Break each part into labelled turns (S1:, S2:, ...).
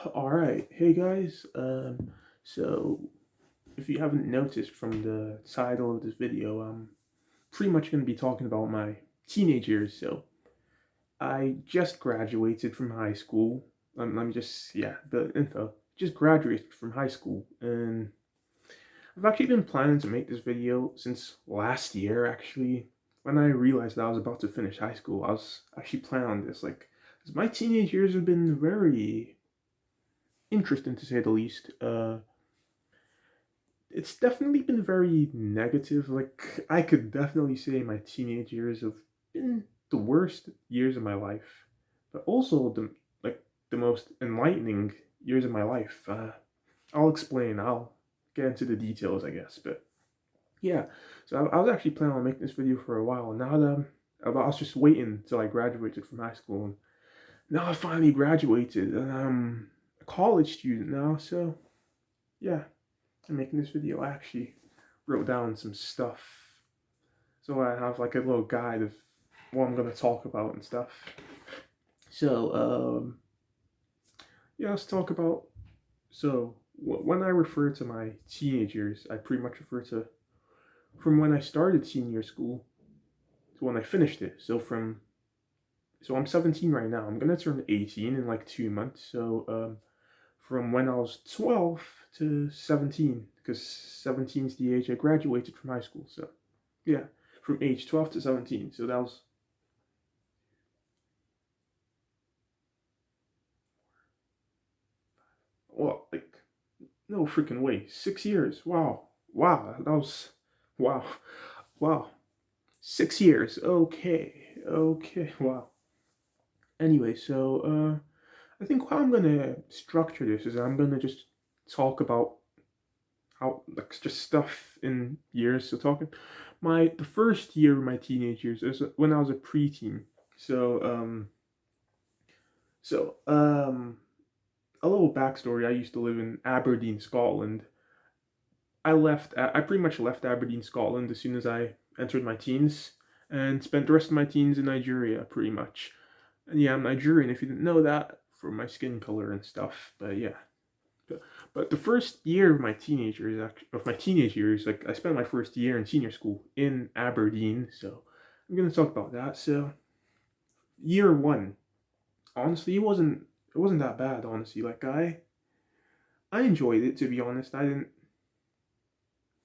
S1: All right, hey guys. So if you haven't noticed from the title of this video, I'm pretty much going to be talking about my teenage years. So I just graduated from high school. Let me just the info. Just graduated from high school, and I've actually been planning to make this video since last year. Actually, when I realized that I was about to finish high school, I was actually planning on this. 'Cause my teenage years have been very interesting to say the least. It's definitely been very negative. Like, I could definitely say my teenage years have been the worst years of my life, but also the most enlightening years of my life. I'll explain. I'll get into the details, I guess. But yeah, so I was actually planning on making this video for a while. Now that I was just waiting until I graduated from high school, and now I finally graduated, and I'm a college student now. So yeah, I'm making this video. I actually wrote down some stuff, so I have like a little guide of what I'm gonna talk about and stuff. So yeah, let's talk about. So when I refer to my teenage years, I pretty much refer to from when I started senior school to when I finished it. So I'm 17 right now. I'm gonna turn 18 in like 2 months. So from when I was 12 to 17, because 17 is the age I graduated from high school. So yeah, from age 12 to 17. So that was, well, like, no freaking way. 6 years. Wow. Wow. That was, wow. Wow. 6 years. Okay. Okay. Wow. Anyway, so I think how I'm gonna structure this is I'm gonna just talk about how, like, just stuff in years. So talking the first year of my teenage years is when I was a preteen. So so a little backstory. I used to live in Aberdeen, Scotland. I pretty much left Aberdeen, Scotland as soon as I entered my teens, and spent the rest of my teens in Nigeria, pretty much. And yeah, I'm Nigerian. If you didn't know that from my skin color and stuff, but yeah. But the first year of my teenage years, like, I spent my first year in senior school in Aberdeen. So I'm gonna talk about that. So year one, honestly, it wasn't that bad. Honestly, like, I enjoyed it, to be honest. I didn't.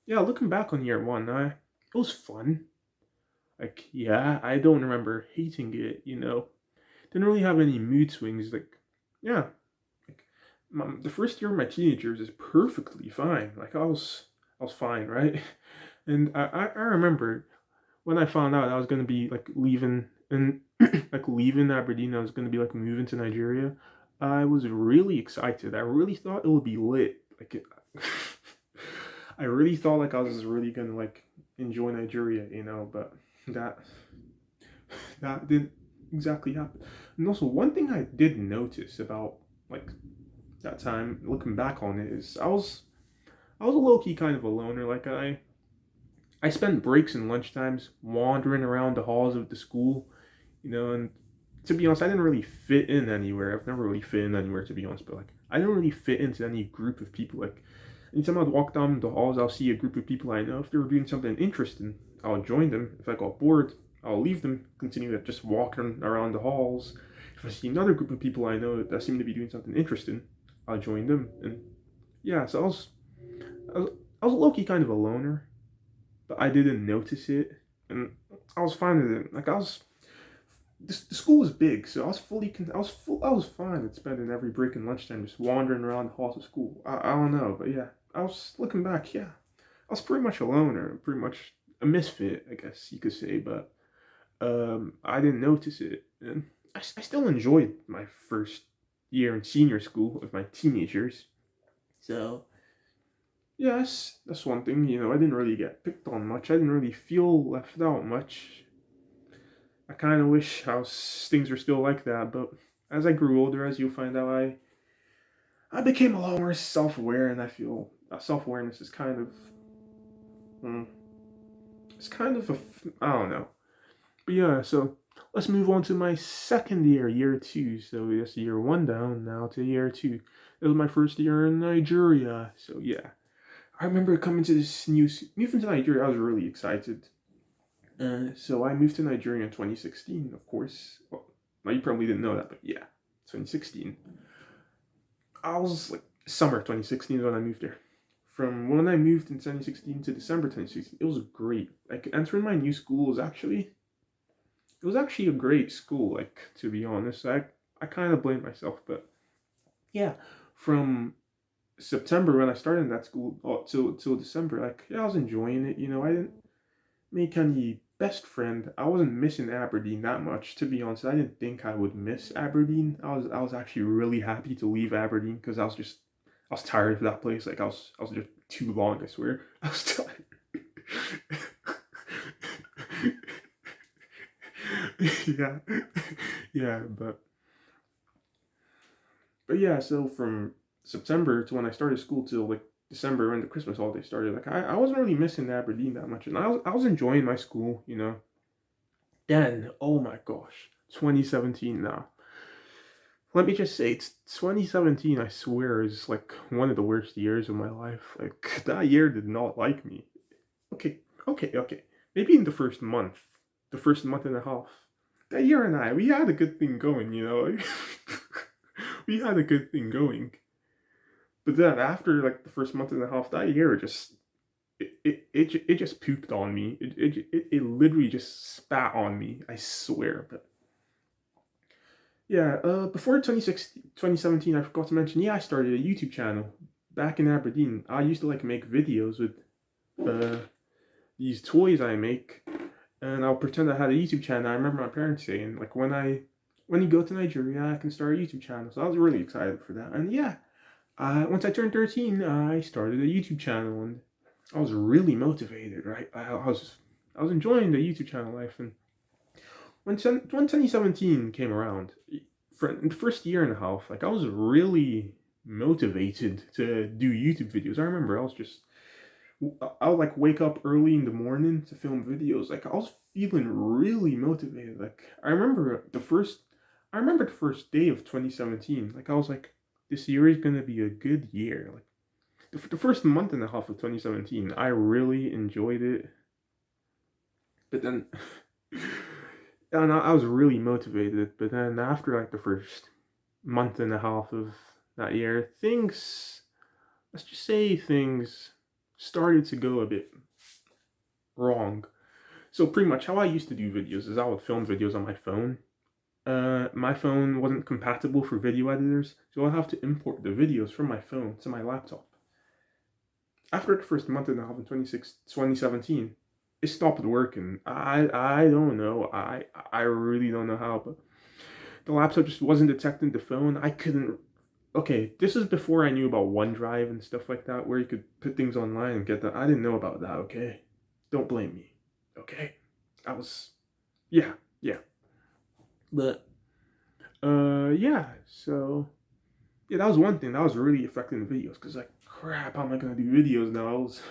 S1: Yeah, looking back on year one, it was fun. Like, yeah, I don't remember hating it. Didn't really have any mood swings. Like, yeah, like, the first year of my teenage years is perfectly fine. Like, I was fine, right? And I remember when I found out I was gonna be like leaving and like leaving Aberdeen, I was gonna be like moving to Nigeria. I was really excited. I really thought it would be lit. I really thought like I was really gonna like enjoy Nigeria, but that that didn't exactly happen. And also, one thing I did notice about, like, that time, looking back on it, is I was a low key kind of a loner. Like, I spent breaks and lunchtimes wandering around the halls of the school, and to be honest, I didn't really fit in anywhere. I've never really fit in anywhere, to be honest, but like, I didn't really fit into any group of people. Like, anytime I'd walk down the halls, I'll see a group of people I know. If they were doing something interesting, I'll join them. If I got bored, I'll leave them, continue just walking around the halls. If I see another group of people I know that seem to be doing something interesting, I'll join them. And yeah, so I was, I was low key kind of a loner, but I didn't notice it, and I was fine with it. Like, the school was big, so I was I was fine at spending every break and lunchtime just wandering around the halls of school. I don't know, but yeah, I was looking back. Yeah, I was pretty much a loner, pretty much a misfit, I guess you could say. But I didn't notice it, and I still enjoyed my first year in senior school of my teenagers. So yes, that's one thing. I didn't really get picked on much. I didn't really feel left out much. I kind of wish things were still like that, but as I grew older, as you'll find out, I became a lot more self-aware, and I feel self-awareness is kind of, hmm, it's kind of I don't know. But yeah, so let's move on to my second year, year two. So that's year one down now to year two. It was my first year in Nigeria. So yeah, I remember coming to this moving to Nigeria. I was really excited. So I moved to Nigeria in 2016, of course. Well, you probably didn't know that, but yeah, 2016. I was like summer 2016 is when I moved there. From when I moved in 2016 to December 2016, it was great. Like entering my new school was actually a great school. Like to be honest, I kind of blame myself, but yeah, from September when I started in that school till December, like yeah, I was enjoying it. I didn't make any best friend. I wasn't missing Aberdeen that much, to be honest. I didn't think I would miss Aberdeen. I was actually really happy to leave Aberdeen because I was tired of that place. Like I was just too long. I swear, I was tired. Yeah, yeah, but yeah. So from September to when I started school till like December when the Christmas holiday started, like I wasn't really missing Aberdeen that much, and I was enjoying my school. Then, oh my gosh, 2017 now. Let me just say, it's 2017, I swear, is like one of the worst years of my life. Like, that year did not like me. Okay, okay. Maybe in the first month and a half. That year and we had a good thing going. We had a good thing going. But then after like the first month and a half, that year it just pooped on me. It literally just spat on me. I swear. But yeah, before 2017, I forgot to mention, yeah, I started a YouTube channel back in Aberdeen. I used to like make videos with uh, these toys I make, and I'll pretend I had a YouTube channel. I remember my parents saying, like, when you go to Nigeria, I can start a YouTube channel. So I was really excited for that. And yeah, once I turned 13, I started a YouTube channel, and I was really motivated, right? I was enjoying the YouTube channel life, and when 2017 came around, for the first year and a half, like I was really motivated to do YouTube videos. I remember I would like wake up early in the morning to film videos. Like I was feeling really motivated. Like I remember the first day of 2017. Like I was like, this year is gonna be a good year. Like the first month and a half of 2017, I really enjoyed it. But then and I was really motivated. But then after like the first month and a half of that year, let's just say things started to go a bit wrong. So pretty much how I used to do videos is I would film videos on my phone. My phone wasn't compatible for video editors, so I'd have to import the videos from my phone to my laptop. After the first month and a half in 2017, it stopped working. I don't know. I really don't know how, but the laptop just wasn't detecting the phone. I couldn't. Okay, this is before I knew about OneDrive and stuff like that, where you could put things online and get that. I didn't know about that. Okay, don't blame me. Okay, I was. Yeah, yeah, but yeah. So yeah, that was one thing that was really affecting the videos because like crap, how am I gonna do videos now? I was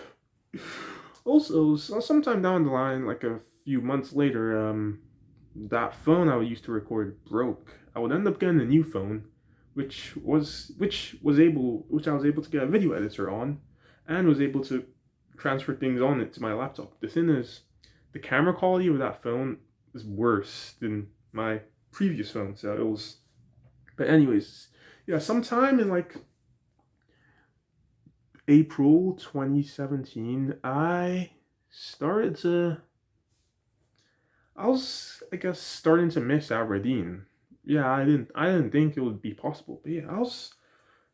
S1: also sometime down the line, like a few months later, that phone I used to record broke. I would end up getting a new phone, which I was able to get a video editor on, and was able to transfer things on it to my laptop. The thing is, the camera quality of that phone is worse than my previous phone, so it was. But anyways, yeah, sometime in like April 2017, started to I was, I guess, starting to miss Aberdeen. Yeah, I didn't think it would be possible, but yeah, I was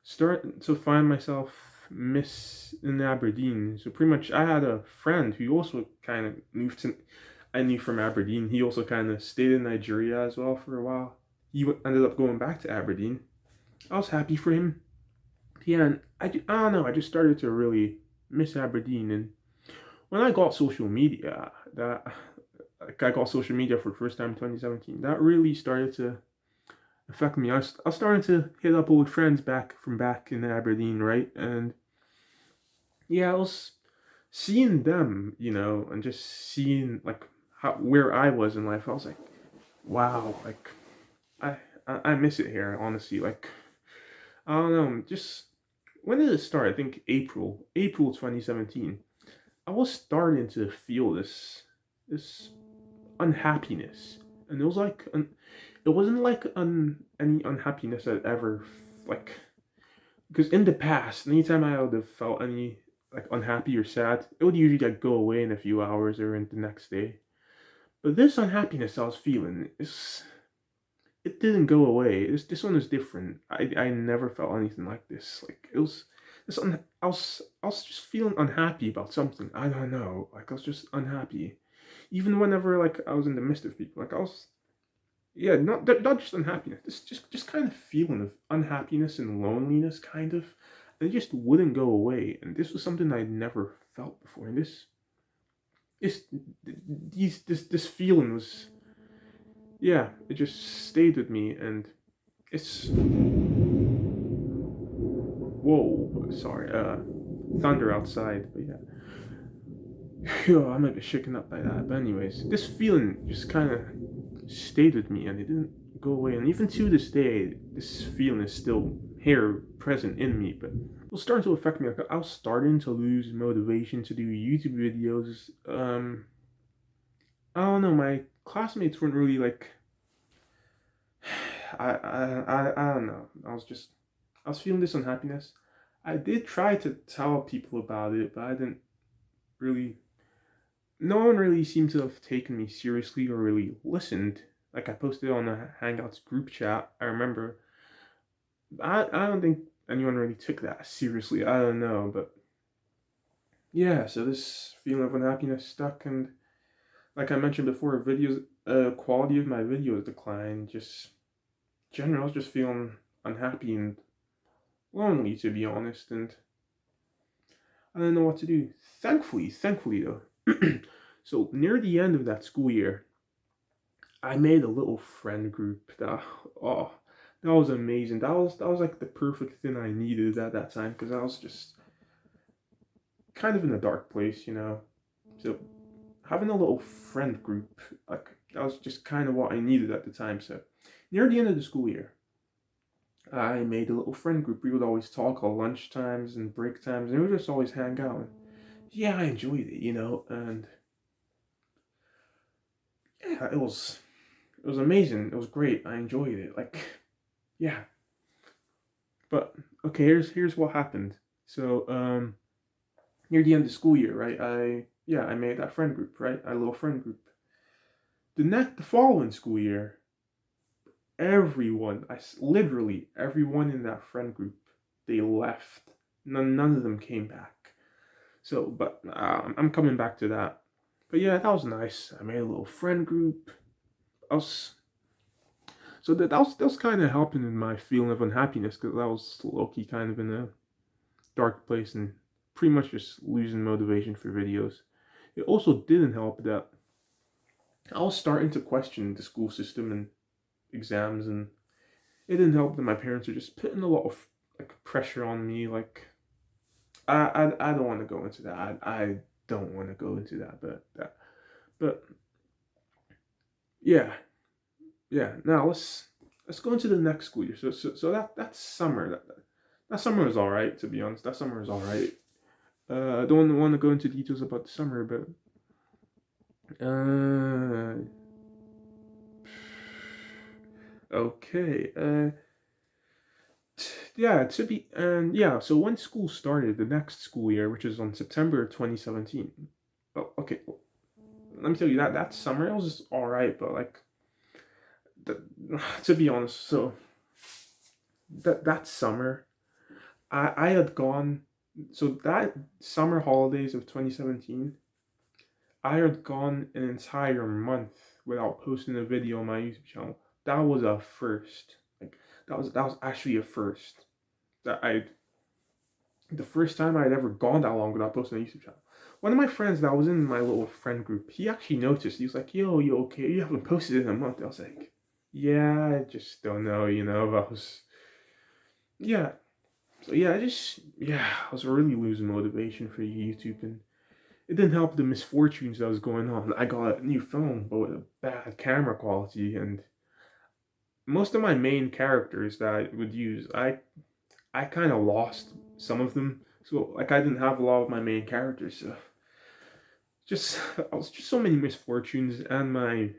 S1: starting to find myself miss in Aberdeen. So pretty much, I had a friend who also kind of moved to. I knew from Aberdeen. He also kind of stayed in Nigeria as well for a while. Ended up going back to Aberdeen. I was happy for him. Yeah, and I don't know. I just started to really miss Aberdeen, and when I got social media, that like I got social media for the first time in 2017. That really started to affect me. I started to hit up old friends back in Aberdeen, right? And yeah, I was seeing them, and just seeing like where I was in life. I was like, wow, like I I miss it here, honestly. Like I don't know, just when did it start? I think April 2017. I was starting to feel this unhappiness, and it was like it wasn't like any unhappiness I'd ever like, because in the past, anytime I would have felt any like unhappy or sad, it would usually like go away in a few hours or in the next day. But this unhappiness I was feeling is it didn't go away. This one is different. I never felt anything like this. Like it was I was just feeling unhappy about something. I don't know. Like I was just unhappy. Even whenever like I was in the midst of people, like I was, yeah, not just unhappiness. This just kind of feeling of unhappiness and loneliness, kind of. And it just wouldn't go away. And this was something I'd never felt before. And this this feeling was, yeah, it just stayed with me. And it's, whoa, sorry, thunder outside. But yeah, phew, I might be shaken up by that. But anyways, this feeling just kind of stayed with me, and it didn't go away. And even to this day, this feeling is still here, present in me. But it was starting to affect me. Like I was starting to lose motivation to do YouTube videos. I don't know. My classmates weren't really like. I don't know. I was feeling this unhappiness. I did try to tell people about it, but I didn't really. No one really seemed to have taken me seriously or really listened. Like I posted on the Hangouts group chat. I remember. I don't think anyone really took that seriously. I don't know, but yeah. So this feeling of unhappiness stuck, and like I mentioned before, videos, quality of my videos declined. Just general, I was just feeling unhappy and lonely, to be honest, and I didn't know what to do. Thankfully though, so near the end of that school year, I made a little friend group that, oh, that was amazing. That was like the perfect thing I needed at that time, because I was just kind of in a dark place, you know. So having a little friend group, like that was just kind of what I needed at the time. So near the end of the school year, I made a little friend group. We would always talk on lunch times and break times, and we would just always hang out. And yeah, I enjoyed it, you know, and yeah, it was amazing. It was great. I enjoyed it. Like, yeah. But okay, here's what happened. So near the end of the school year, right? I made that friend group, right? A little friend group. The following school year, everyone, literally everyone in that friend group, they left. None of them came back. So, but I'm coming back to that. But yeah, that was nice. I made a little friend group. I was so that was kind of helping in my feeling of unhappiness, because I was low key kind of in a dark place and pretty much just losing motivation for videos. It also didn't help that I was starting to question the school system and exams, and it didn't help that my parents are just putting a lot of like pressure on me. Like I don't want to go into that. I don't want to go into that, but yeah, yeah. Now let's go into the next school year. So that summer, that summer was all right, to be honest. That summer was all right. I don't want to go into details about the summer, but okay. Yeah, to be and yeah. So when school started, the next school year, which is on September 2017. Oh, okay. Let me tell you that summer it was all right, but like the, to be honest, so that summer I had gone, so that summer holidays of 2017, I had gone an entire month without posting a video on my YouTube channel. That was a first. Like that was actually a first. That I The first time I'd ever gone that long without posting a YouTube channel. One of my friends that was in my little friend group, he actually noticed. He was like, "Yo, you okay? You haven't posted in a month." I was like, "Yeah, I just don't know, you know." I was, yeah. So yeah, I was really losing motivation for YouTube, and it didn't help the misfortunes that was going on. I got a new phone, but with a bad camera quality, and most of my main characters that I would use, I kind of lost some of them. So like I didn't have a lot of my main characters. So just I was just so many misfortunes, and my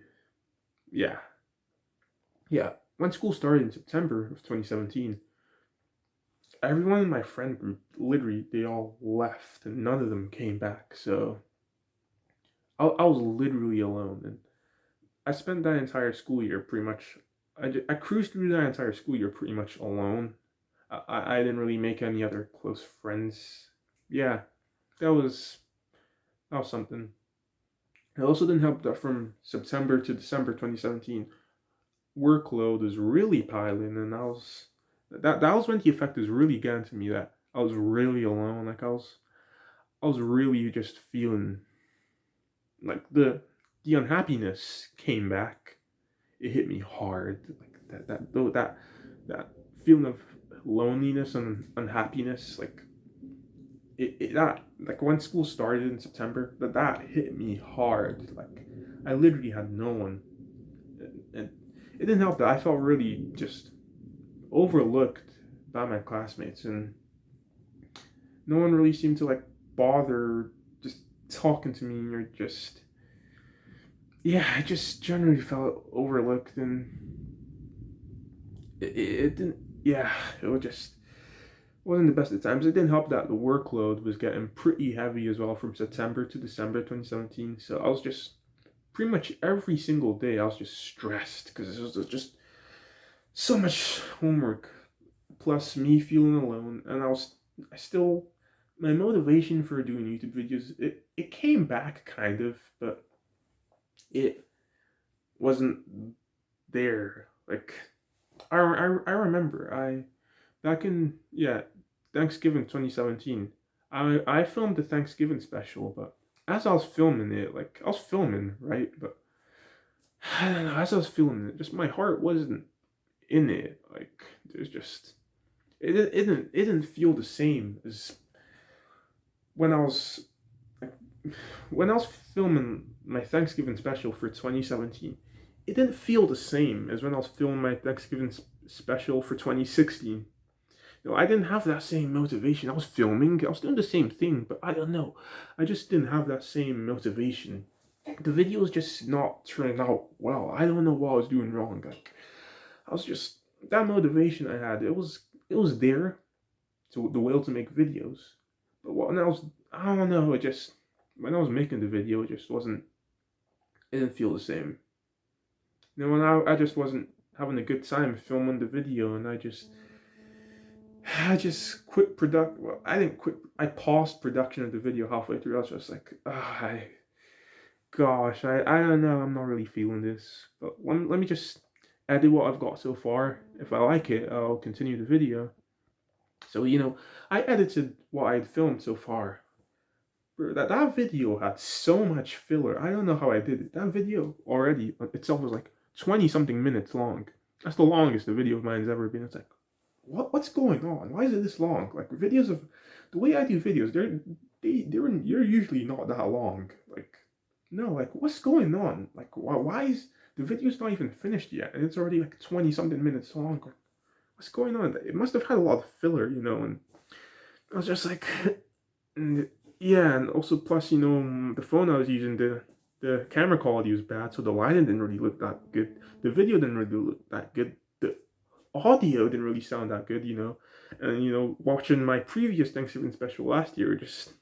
S1: yeah yeah. When school started in September of 2017, everyone in my friend group, literally, they all left, and none of them came back. So I was literally alone, and I spent that entire school year pretty much. I cruised through that entire school year pretty much alone. I didn't really make any other close friends. Yeah, that was that was something. It also didn't help that from September to December 2017, workload was really piling, and that was when the effect was really getting to me. That I was really alone. Like I was really just feeling like the unhappiness came back. It hit me hard. Like that feeling of loneliness and unhappiness. Like it that like when school started in September, that hit me hard. Like I literally had no one, and it didn't help that I felt really just overlooked by my classmates, and no one really seemed to like bother just talking to me, or just yeah, I just generally felt overlooked, and it didn't. Yeah, it was just wasn't the best of times. It didn't help that the workload was getting pretty heavy as well from September to December 2017. So I was just pretty much every single day I was just stressed because it was just so much homework, plus me feeling alone, and I still my motivation for doing YouTube videos, it came back kind of, but it wasn't there. Like I remember I back in Thanksgiving 2017, I filmed the Thanksgiving special, but as I was filming it, like I was filming right, but I don't know, as I was filming it, just my heart wasn't in it. Like there's just it didn't feel the same as when I was like, when I was filming my Thanksgiving special for 2017. It didn't feel the same as when I was filming my Thanksgiving special for 2016. You know, I didn't have that same motivation. I was filming, I was doing the same thing, but I don't know. I just didn't have that same motivation. The video was just not turning out well. I don't know what I was doing wrong. Like I was just that motivation I had. It was there, to the will to make videos. But when I don't know. It just when I was making the video, it just wasn't. It didn't feel the same. You know, when I just wasn't having a good time filming the video, and I just quit product. Well, I didn't quit. I paused production of the video halfway through. I was just like, gosh, I don't know. I'm not really feeling this. But let me just edit what I've got so far. If I like it, I'll continue the video. So I edited what I'd filmed so far. Bro, that video had so much filler. I don't know how I did it. That video already itself was like 20 something minutes long. That's the longest the video of mine's ever been. It's like, what's going on? Why is it this long? Like videos of the way I do videos, you're usually not that long. Like no, like what's going on? Like why is the video's not even finished yet, and it's already like 20 something minutes long? Like, what's going on? It must have had a lot of filler, and I was just like, and yeah, and also plus, the phone I was using, the camera quality was bad, so the lighting didn't really look that good. The video didn't really look that good. The audio didn't really sound that good, And watching my previous Thanksgiving special last year, just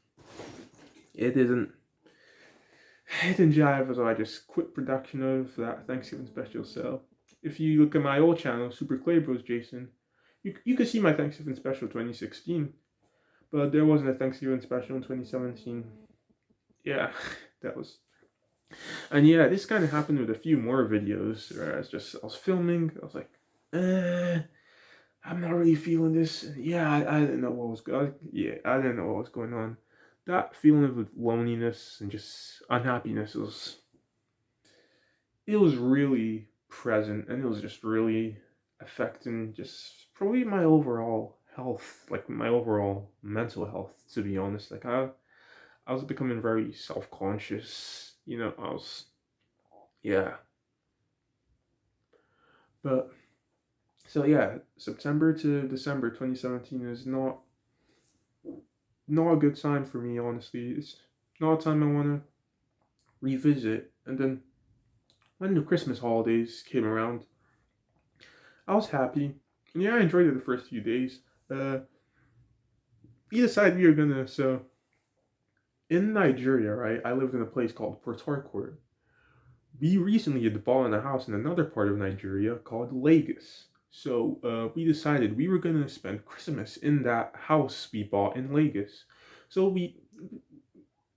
S1: it didn't it didn't jive, so I just quit production of that Thanksgiving special. So if you look at my old channel, Super Clay Bros Jason, you could see my Thanksgiving special 2016. But there wasn't a Thanksgiving special in 2017. Yeah, that was. And yeah, this kind of happened with a few more videos where I was filming. I was like, I'm not really feeling this. And yeah, I didn't know what was going. Yeah, I didn't know what was going on. That feeling of loneliness and just unhappiness it was really present, and it was just really affecting just probably my overall health, like my overall mental health. To be honest, like I was becoming very self conscious. I was, yeah. But so yeah, September to December 2017 is not a good time for me. Honestly, it's not a time I want to revisit. And then when the Christmas holidays came around, I was happy. And yeah, I enjoyed it the first few days. Uh, we decided we were gonna. So in Nigeria, right? I lived in a place called Port Harcourt. We recently had bought a house in another part of Nigeria called Lagos. So we decided we were gonna spend Christmas in that house we bought in Lagos. So we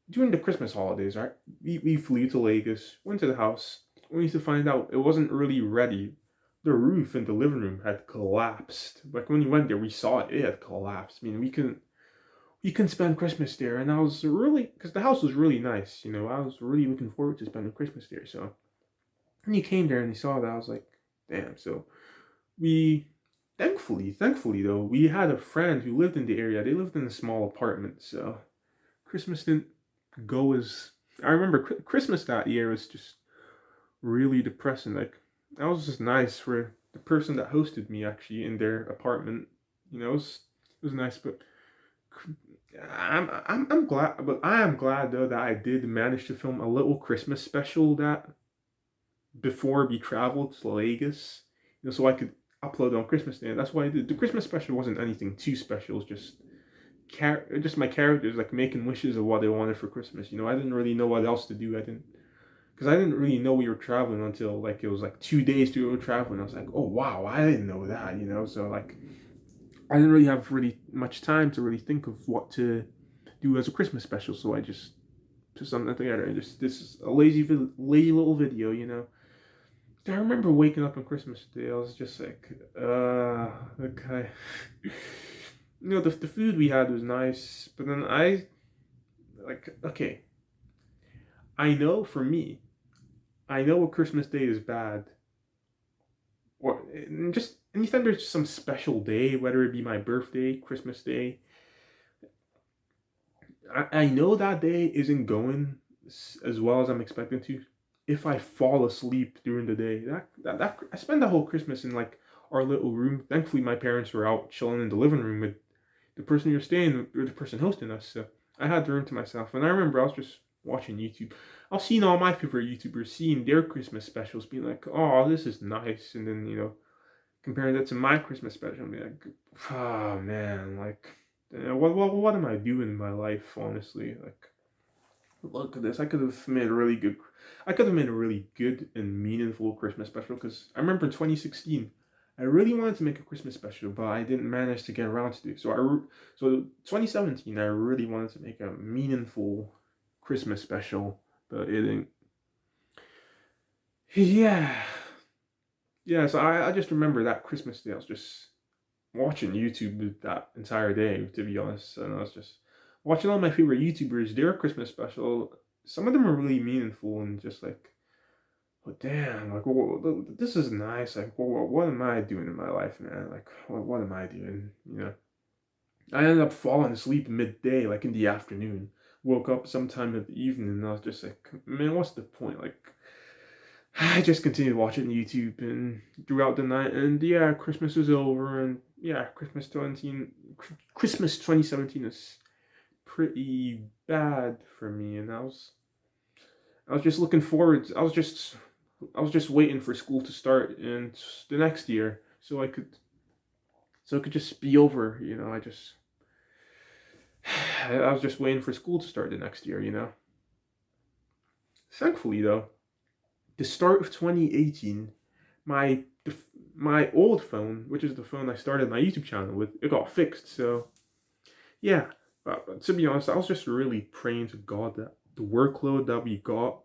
S1: during the Christmas holidays, right? We flew to Lagos, went to the house, only to find out it wasn't really ready. The roof in the living room had collapsed. Like when we went there, we saw it had collapsed. I mean, we couldn't spend Christmas there, and I was really because the house was really nice. I was really looking forward to spending Christmas there. So when you came there and you saw that, I was like, damn. So we thankfully though, we had a friend who lived in the area. They lived in a small apartment, so Christmas didn't go as I remember. Christmas that year was just really depressing. Like that was just nice for the person that hosted me actually in their apartment. It was nice, but I'm glad. But I am glad though that I did manage to film a little Christmas special that before we traveled to Lagos, so I could upload on Christmas Day. That's why the Christmas special wasn't anything too special. It was just my characters like making wishes of what they wanted for Christmas. I didn't really know what else to do. I didn't really know we were traveling until like it was like 2 days to go traveling. I was like, oh wow, I didn't know that. So like I didn't really have really much time to really think of what to do as a Christmas special. So I just put something together and just this is a lazy little video. I remember waking up on Christmas Day. I was just like, okay. The food we had was nice, but then okay, I know for me, I know a Christmas Day is bad, or just anytime there's some special day, whether it be my birthday, Christmas Day, I know that day isn't going as well as I'm expecting to. If I fall asleep during the day, that I spend the whole Christmas in like our little room. Thankfully, my parents were out chilling in the living room with the person you're staying or the person hosting us. So I had the room to myself. And I remember I was just watching YouTube. I was seeing all my favorite YouTubers seeing their Christmas specials, being like, "Oh, this is nice," and then comparing that to my Christmas special, and be like, "Oh man, like, what am I doing in my life? Honestly, like." Look at this. I could have made a really good and meaningful Christmas special because I remember in 2016, I really wanted to make a Christmas special, but I didn't manage to get around to do. So 2017, I really wanted to make a meaningful Christmas special, but it didn't. Yeah, yeah. So I just remember that Christmas day. I was just watching YouTube that entire day, to be honest, and I was just watching all my favorite YouTubers their Christmas special. Some of them are really meaningful and just like, oh damn, like this is nice. Like, what am I doing in my life, man? Like, what am I doing? I ended up falling asleep midday, like in the afternoon. Woke up sometime in the evening, and I was just like, man, what's the point? Like, I just continued watching YouTube and throughout the night, and yeah, Christmas is over, and yeah, Christmas 2017 is pretty bad for me, and I was just looking forward. I was just waiting for school to start and the next year, so it could just be over. I was just waiting for school to start the next year. Thankfully, though, the start of 2018, my my old phone, which is the phone I started my YouTube channel with, it got fixed. So yeah, but to be honest, I was just really praying to God that the workload that we got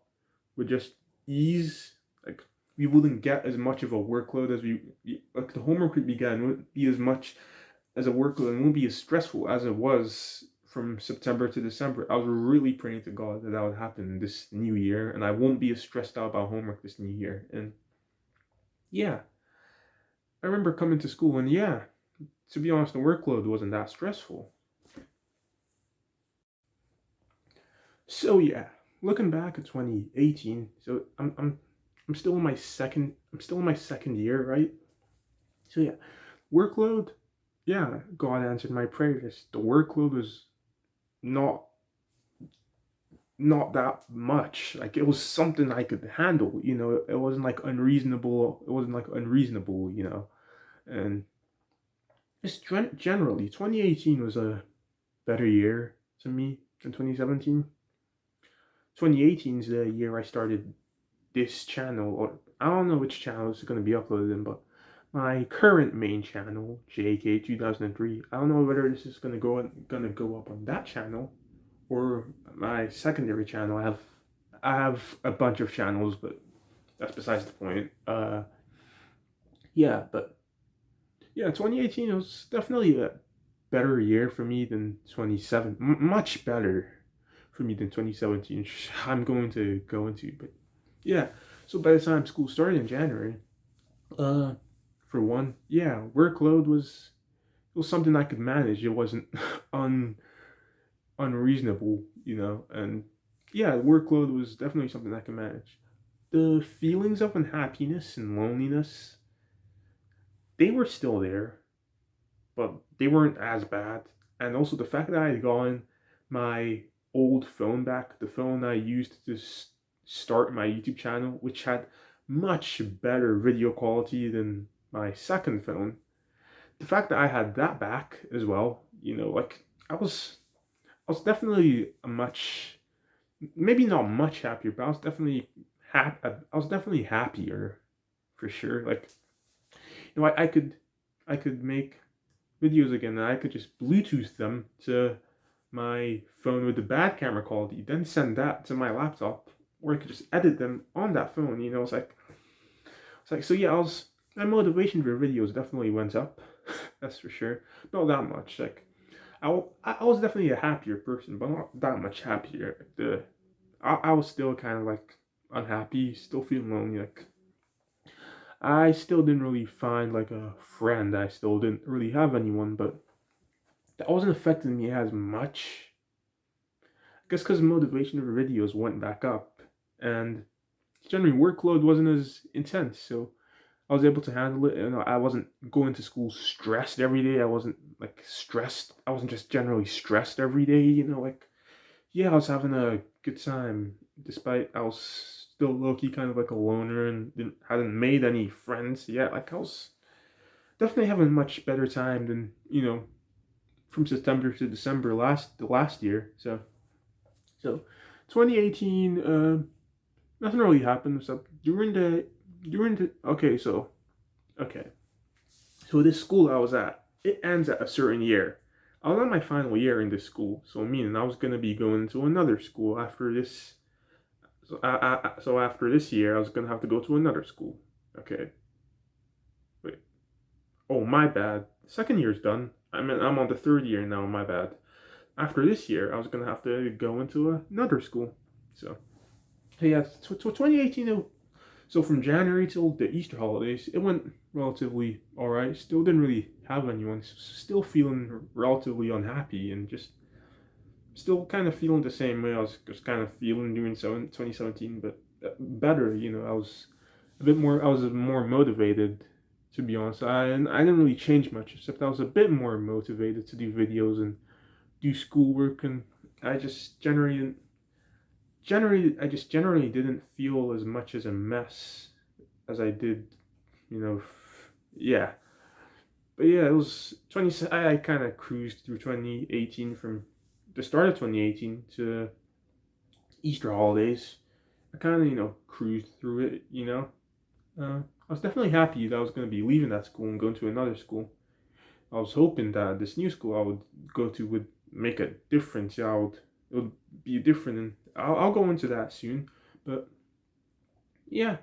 S1: would just ease. Like we wouldn't get as much of a workload as like the homework we began wouldn't be as much as a workload and won't be as stressful as it was from September to December. I was really praying to God that would happen this new year, and I won't be as stressed out about homework this new year. And yeah, I remember coming to school, and yeah, to be honest, the workload wasn't that stressful. So yeah, looking back at 2018, so I'm still in my second year, right? So yeah, workload. Yeah, God answered my prayers. The workload was not not that much. Like it was something I could handle. It wasn't like unreasonable. It wasn't like unreasonable. And just generally, 2018 was a better year to me than 2017. 2018 is the year I started this channel, or I don't know which channel it's going to be uploaded in, but my current main channel, JK 2003. I don't know whether this is going to go up on that channel or my secondary channel. I have a bunch of channels, but that's besides the point. Yeah, but yeah, 2018 was definitely a better year for me than 27. Much better for me than 2017. I'm going to go into, but yeah. So by the time school started in January, uh, for one, yeah, workload was something I could manage. It wasn't un unreasonable, and yeah, workload was definitely something I could manage. The feelings of unhappiness and loneliness, they were still there, but they weren't as bad. And also the fact that I had gotten my old phone back, the phone I used to start my YouTube channel, which had much better video quality than my second phone. The fact that I had that back as well, like I was definitely a much, maybe not much happier, but I was definitely happier for sure. Like I could make videos again, and I could just Bluetooth them to my phone with the bad camera quality, then send that to my laptop, or I could just edit them on that phone. It's like so yeah, my motivation for videos definitely went up. That's for sure. Not that much. Like I was definitely a happier person, but not that much happier. I was still kind of like unhappy, still feeling lonely. Like I still didn't really find like a friend. I still didn't really have anyone, but that wasn't affecting me as much. I guess because motivation for videos went back up, and generally workload wasn't as intense, so I was able to handle it. I wasn't going to school stressed every day. I wasn't like stressed. I wasn't just generally stressed every day. Like yeah, I was having a good time, despite I was still low key kind of like a loner and hadn't made any friends yet. Like I was definitely having a much better time than from September to December the last year. So 2018, nothing really happened. So during the okay, so this school I was at, it ends at a certain year. I was on my final year in this school, so meaning I was gonna be going to another school after this. So after this year, I was gonna have to go to another school. Okay, wait. Oh, my bad. Second year's done. I'm on the third year now. My bad. After this year, I was gonna have to go into another school. So yeah, 2018. So from January till the Easter holidays, it went relatively all right. Still didn't really have anyone. Still feeling relatively unhappy and just still kind of feeling the same way I was just kind of feeling during 2017, but better. I was more motivated, to be honest. I didn't really change much, except I was a bit more motivated to do videos and do schoolwork, and I just generally didn't feel as much as a mess as I did, yeah. But yeah, it was 20. I kind of cruised through 2018 from the start of 2018 to Easter holidays. I kind of cruised through it. I was definitely happy that I was going to be leaving that school and going to another school. I was hoping that this new school I would go to would make a difference. Yeah, it would be different, and I'll go into that soon. But yeah,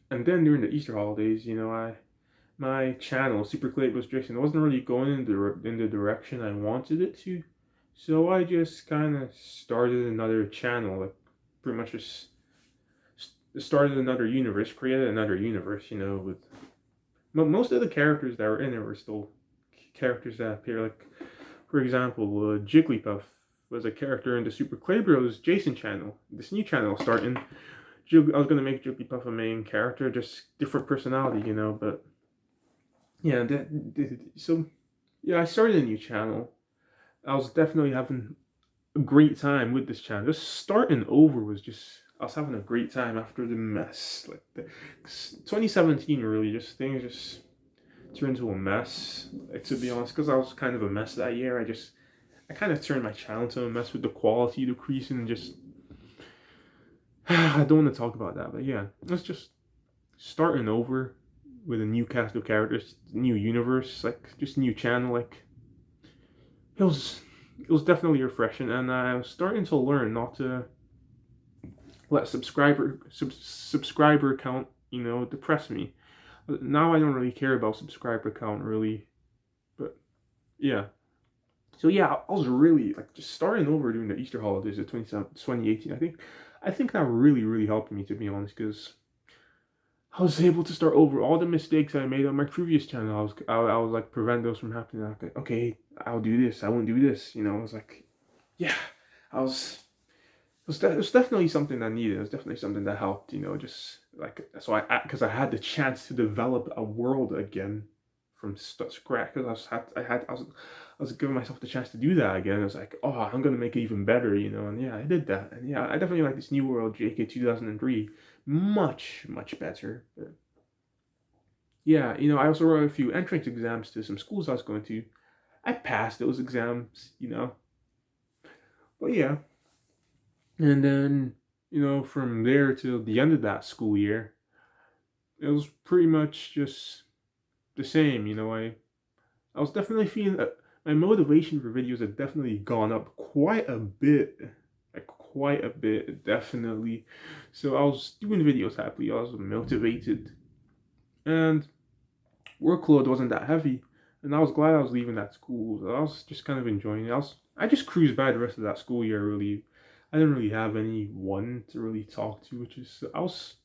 S1: and then during the Easter holidays, my channel Super Clay was Jason wasn't really going in the direction I wanted it to, so I just kind of started another channel, like pretty much just started another universe, created another universe, with most of the characters that were in it were still characters that appear, like for example, Jigglypuff was a character in the Super Clay Bros Jason channel. This new channel starting. I was gonna make Jigglypuff a main character, just different personality, But yeah, so yeah, I started a new channel. I was definitely having a great time with this channel. Just starting over was just I was having a great time after the mess. 2017 really just things just turned into a mess. Like, to be honest, because I was kind of a mess that year. I kind of turned my channel into a mess with the quality decreasing and just I don't want to talk about that, but yeah, let's just starting over with a new cast of characters, new universe, like just new channel. Like it was it was definitely refreshing, and I was starting to learn not to let subscriber count depress me. Now I don't really care about subscriber count really, but yeah. So yeah, I was really like just starting over during the Easter holidays of 2018. I think that really helped me, to be honest, because I was able to start over all the mistakes I made on my previous channel. I was like prevent those from happening. I was like, okay, I'll do this. I won't do this. I was like, yeah, I was. It was definitely something I needed. It was definitely something that helped. Just like so because I had the chance to develop a world again from scratch. Because I was giving myself the chance to do that again. I was like, oh, I'm gonna make it even better. And yeah, I did that. And yeah, I definitely like this new world, JK 2003, much better. But yeah, I also wrote a few entrance exams to some schools I was going to. I passed those exams. But yeah, and then from there till the end of that school year, it was pretty much just the same. I was definitely feeling my motivation for videos had definitely gone up quite a bit. Like quite a bit, definitely. So I was doing videos happily. I was motivated, and workload wasn't that heavy, and I was glad I was leaving that school. So I was just kind of enjoying it. I just cruised by the rest of that school year. Really, I didn't really have anyone to really talk to, which is I was,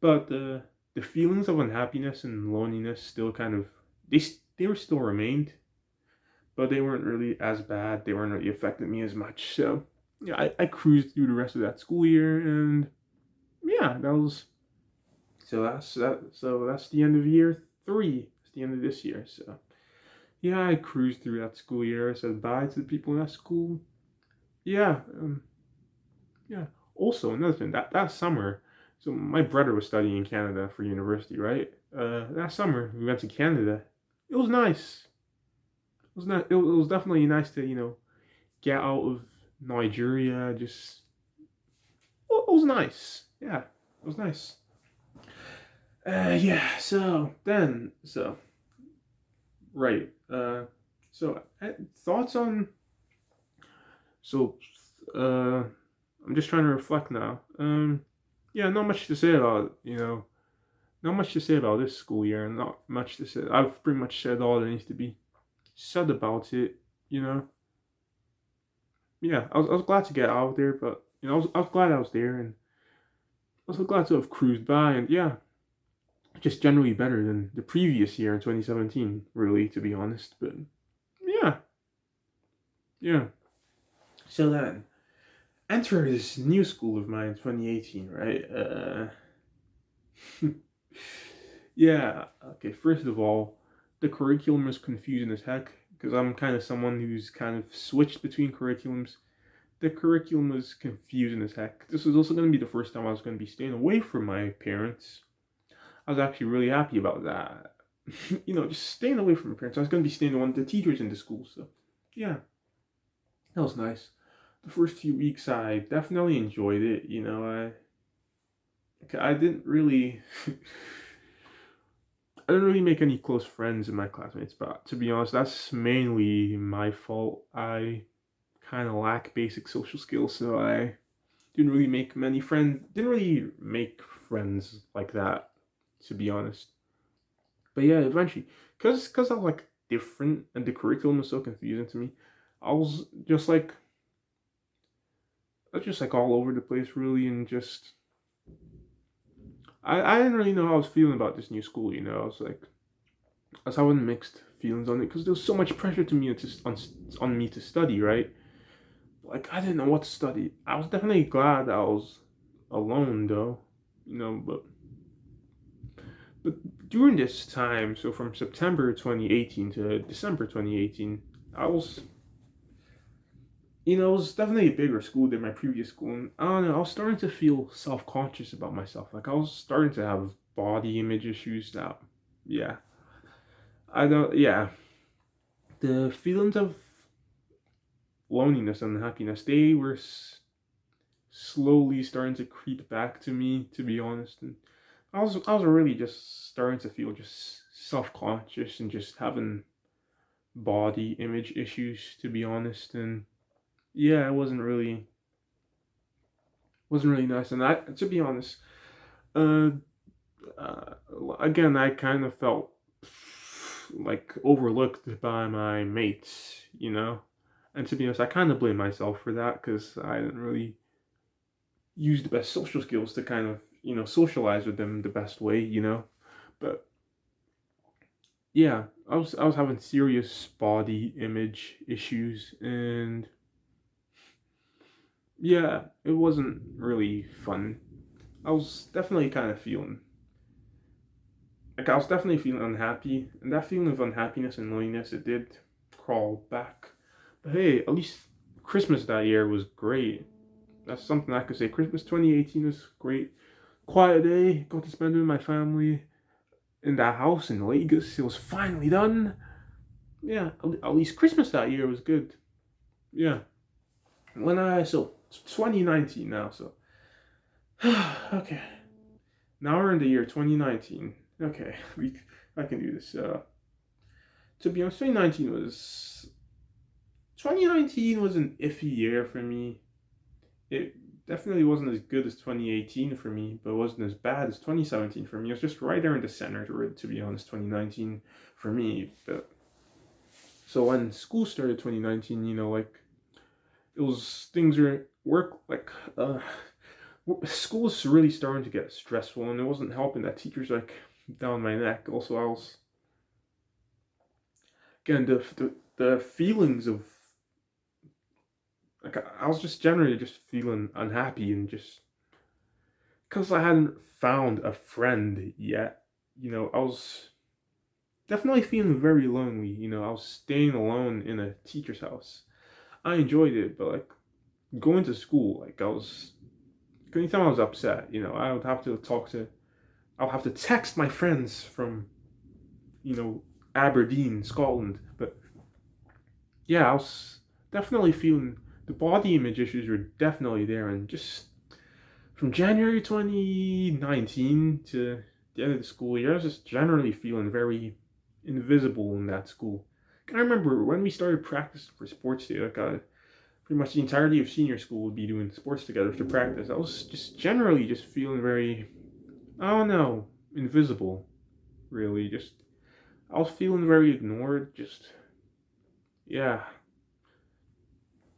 S1: but the feelings of unhappiness and loneliness still kind of they were still remained, but they weren't really as bad. They weren't really affecting me as much. So yeah, I cruised through the rest of that school year, and yeah, that was so that's that. So that's the end of year three. It's the end of this year. So yeah, I cruised through that school year. I said bye to the people in that school. Yeah, yeah. Also, another thing that summer, so my brother was studying in Canada for university, right? That summer we went to Canada. It was nice. It was not. It was definitely nice to get out of Nigeria. Just it was nice. Yeah, it was nice. Yeah. So right. So thoughts on so uh I'm just trying to reflect now. Yeah, not much to say about not much to say about this school year, and not much to say. I've pretty much said all that needs to be said about it. You know, yeah, I was glad to get out there, but I was glad I was there, and I was glad to have cruised by, and yeah, just generally better than the previous year in 2017. Really, to be honest, but yeah, yeah. So then, enter this new school of mine, 2018, right? Yeah, okay, first of all, the curriculum is confusing as heck because I'm kind of someone who's kind of switched between curriculums. The curriculum is confusing as heck. This was also going to be the first time I was going to be staying away from my parents. I was actually really happy about that. Just staying away from my parents. I was going to be staying with one of the teachers in the school, so yeah, that was nice. The first few weeks, I definitely enjoyed it. I didn't really. I didn't really make any close friends in my classmates, but to be honest, that's mainly my fault. I kind of lack basic social skills, so I didn't really make many friends. Didn't really make friends like that, to be honest. But yeah, eventually, cause I was like different and the curriculum was so confusing to me, I was just like all over the place really, and just I didn't really know how I was feeling about this new school. I was having mixed feelings on it because there was so much pressure to me on me to study, right? like I didn't know what to study. I was definitely glad I was alone though, but during this time, so from September 2018 to December 2018, I was it was definitely a bigger school than my previous school. And I don't know, I was starting to feel self conscious about myself. Like I was starting to have body image issues now. Yeah. I don't, yeah. The feelings of loneliness and unhappiness, they were slowly starting to creep back to me, to be honest. And I was really just starting to feel just self conscious and just having body image issues, to be honest. And yeah, it wasn't really nice. And I, to be honest, uh, uh, again, I kind of felt like overlooked by my mates. And to be honest, I kind of blame myself for that because I didn't really use the best social skills to kind of, socialize with them the best way. But yeah, I was having serious body image issues, and yeah, it wasn't really fun. I was definitely kind of feeling Like I was definitely feeling unhappy, and that feeling of unhappiness and loneliness, it did crawl back. But hey, at least Christmas that year was great. That's something I could say. Christmas 2018 was great. Quiet day, got to spend it with my family in that house in Lagos. It was finally done. Yeah, at least Christmas that year was good. Yeah. So 2019 now, so okay. Now we're in the year 2019. Okay, I can do this. To be honest, 2019 was an iffy year for me. It definitely wasn't as good as 2018 for me, but it wasn't as bad as 2017 for me. It was just right there in the center, to be honest, 2019 for me. But so when school started 2019, like it was things were work like school was really starting to get stressful, and it wasn't helping that teachers like down my neck. Also, I was again the feelings of like I was just generally just feeling unhappy and just because I hadn't found a friend yet. I was definitely feeling very lonely. I was staying alone in a teacher's house. I enjoyed it, but like going to school, like I was anytime I was upset, I would have to I'll have to text my friends from you know Aberdeen, Scotland. But yeah, I was definitely feeling the body image issues were definitely there, and just from January 2019 to the end of the school year, I was just generally feeling very invisible in that school. I remember when we started practicing for sports day, like pretty much the entirety of senior school would be doing sports together to practice. I was just generally just feeling very, I don't know, invisible, really. I was feeling very ignored, yeah.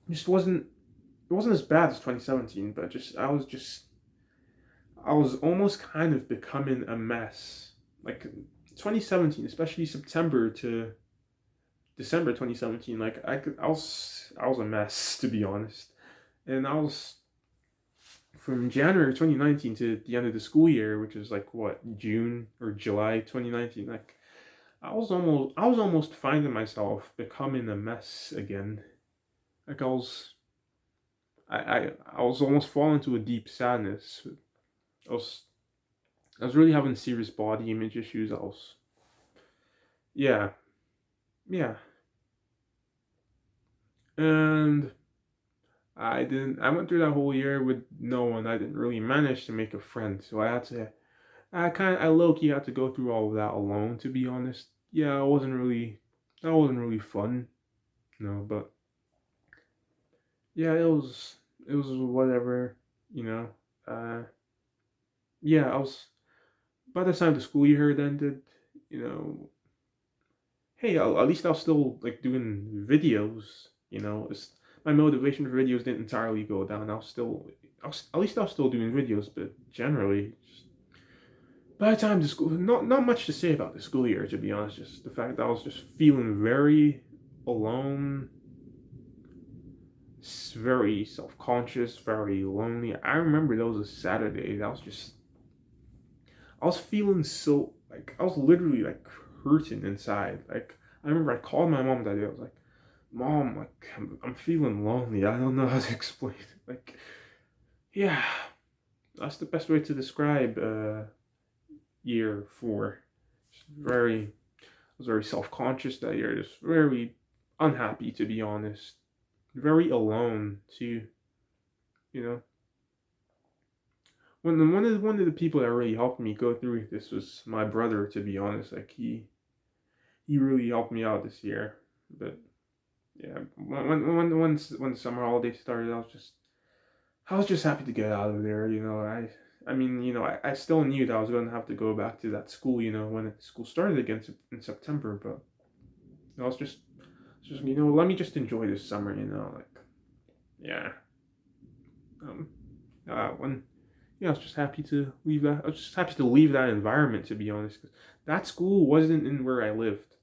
S1: Just it wasn't as bad as 2017, but I was almost kind of becoming a mess. Like 2017, especially September to December 2017, like I was a mess to be honest. And I was from January 2019 to the end of the school year, which is like what, June or July 2019, like I was almost finding myself becoming a mess again. Like I was almost falling into a deep sadness. I was I was really having serious body image issues. Yeah, yeah, and I went through that whole year with no one. I didn't really manage to make a friend, so I low key had to go through all of that alone. To be honest, yeah, that wasn't really fun, but yeah, it was whatever, you know. Uh, yeah, I was by the time the school year had ended, you know, hey, at least I was still like doing videos. My motivation for videos didn't entirely go down. At least I was still doing videos, but generally, just, by the time the school, not much to say about the school year, to be honest. Just the fact that I was just feeling very alone, very self-conscious, very lonely. I remember that was a Saturday. I was feeling so like I was literally like hurting inside. Like I remember I called my mom that day. I was like, "Mom, like I'm feeling lonely. I don't know how to explain it." Like, yeah, that's the best way to describe year four. Just very, I was very self-conscious that year. Just very unhappy, to be honest. Very alone too. You know, one of the people that really helped me go through this was my brother. To be honest, like he really helped me out this year. But yeah, when summer holidays started, I was just happy to get out of there. I mean, I still knew that I was going to have to go back to that school. When school started again in September. But I was just let me just enjoy this summer. Like yeah, um, when I was just happy to leave that. I was just happy to leave that environment. To be honest, 'cause that school wasn't in where I lived.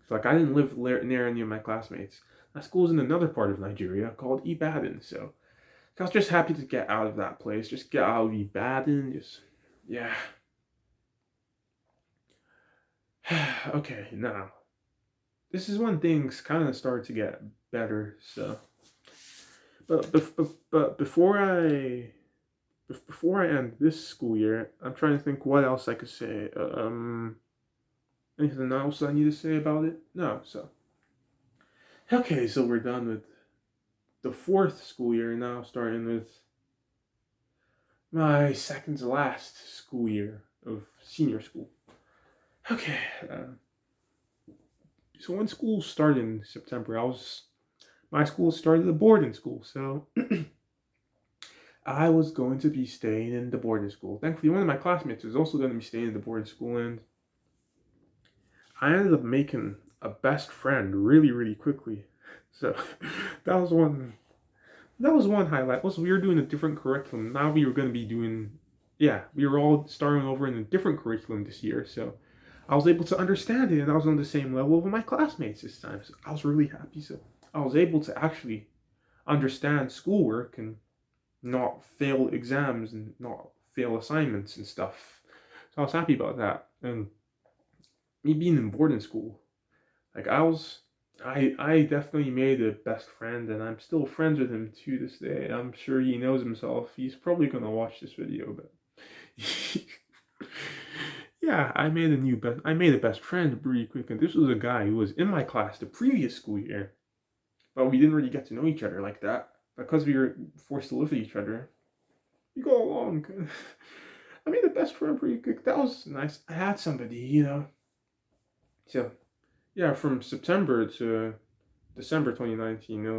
S1: So, like I didn't live near any of my classmates. That school's in another part of Nigeria called Ibadan. So I was just happy to get out of that place. Just get out of Ibadan. Just yeah. Okay, now this is when things kind of start to get better. So, but before I end this school year, I'm trying to think what else I could say. Anything else I need to say about it? No. So okay, so we're done with the fourth school year now, starting with my second to last school year of senior school. Okay, so when school started in September, my school started a boarding school, so I was going to be staying in the boarding school. Thankfully, one of my classmates was also going to be staying in the boarding school, and I ended up making a best friend really, really quickly. So that was one that was one highlight. Also, we were doing a different curriculum. Now we were going to be doing, yeah, we were all starting over in a different curriculum this year. So I was able to understand it, and I was on the same level with my classmates this time. So I was really happy. So I was able to actually understand schoolwork and not fail exams and not fail assignments and stuff. So I was happy about that. And me being in boarding school, like I definitely made a best friend, and I'm still friends with him to this day. I'm sure he knows himself. He's probably gonna watch this video, but yeah, I made a best friend pretty quick, and this was a guy who was in my class the previous school year, but we didn't really get to know each other like that because we were forced to live with each other. We go along. I made a best friend pretty quick. That was nice. I had somebody. So yeah, from September to December 2019, it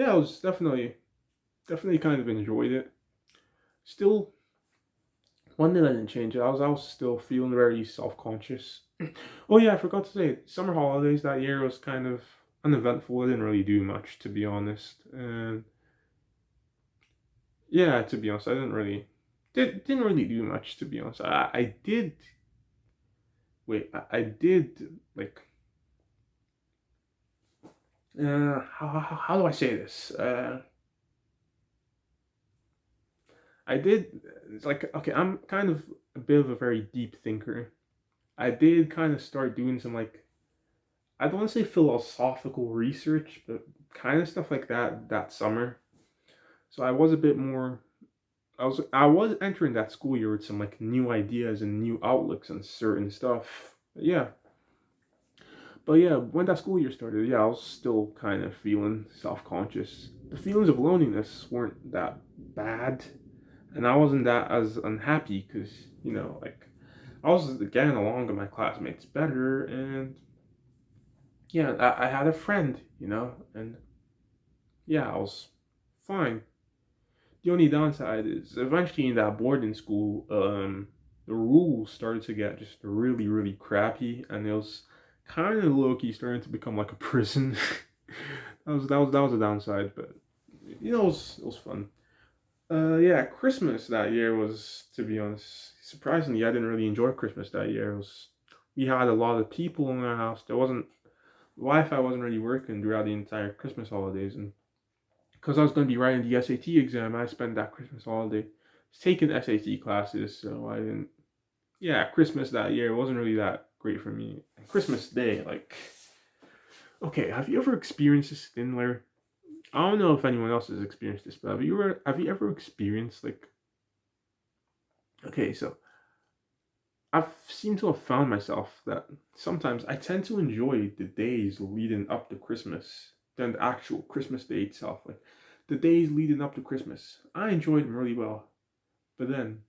S1: was definitely kind of enjoyed it. Still, one thing I didn't change. I was still feeling very self conscious. Oh yeah, I forgot to say, summer holidays that year was kind of uneventful. I didn't really do much, to be honest. And yeah, to be honest, I didn't really do much, to be honest. I did wait. I did like how do I say this? I did it's like okay, I'm kind of a bit of a very deep thinker. I did kind of start doing some like I don't want to say philosophical research, but kind of stuff like that summer. So I was a bit more I was entering that school year with some like new ideas and new outlooks on certain stuff. But yeah, when that school year started, yeah, I was still kind of feeling self-conscious. The feelings of loneliness weren't that bad, and I wasn't that as unhappy because like I was getting along with my classmates better, and yeah, I had a friend, and yeah, I was fine. The only downside is eventually in that boarding school, the rules started to get just really, really crappy, and it was kind of low key starting to become like a prison. That was a downside, but it was fun. Yeah, Christmas that year was, to be honest, surprisingly, I didn't really enjoy Christmas that year. We had a lot of people in our house. There wasn't Wi-Fi wasn't really working throughout the entire Christmas holidays, and because I was going to be writing the SAT exam, I spent that Christmas holiday taking SAT classes. So I didn't. Yeah, Christmas that year wasn't really that great for me. Christmas Day, like, okay, have you ever experienced this thing where I don't know if anyone else has experienced this, but have you ever experienced like, okay, so I've seemed to have found myself that sometimes I tend to enjoy the days leading up to Christmas than the actual Christmas day itself. Like the days leading up to Christmas, I enjoy them really well. But then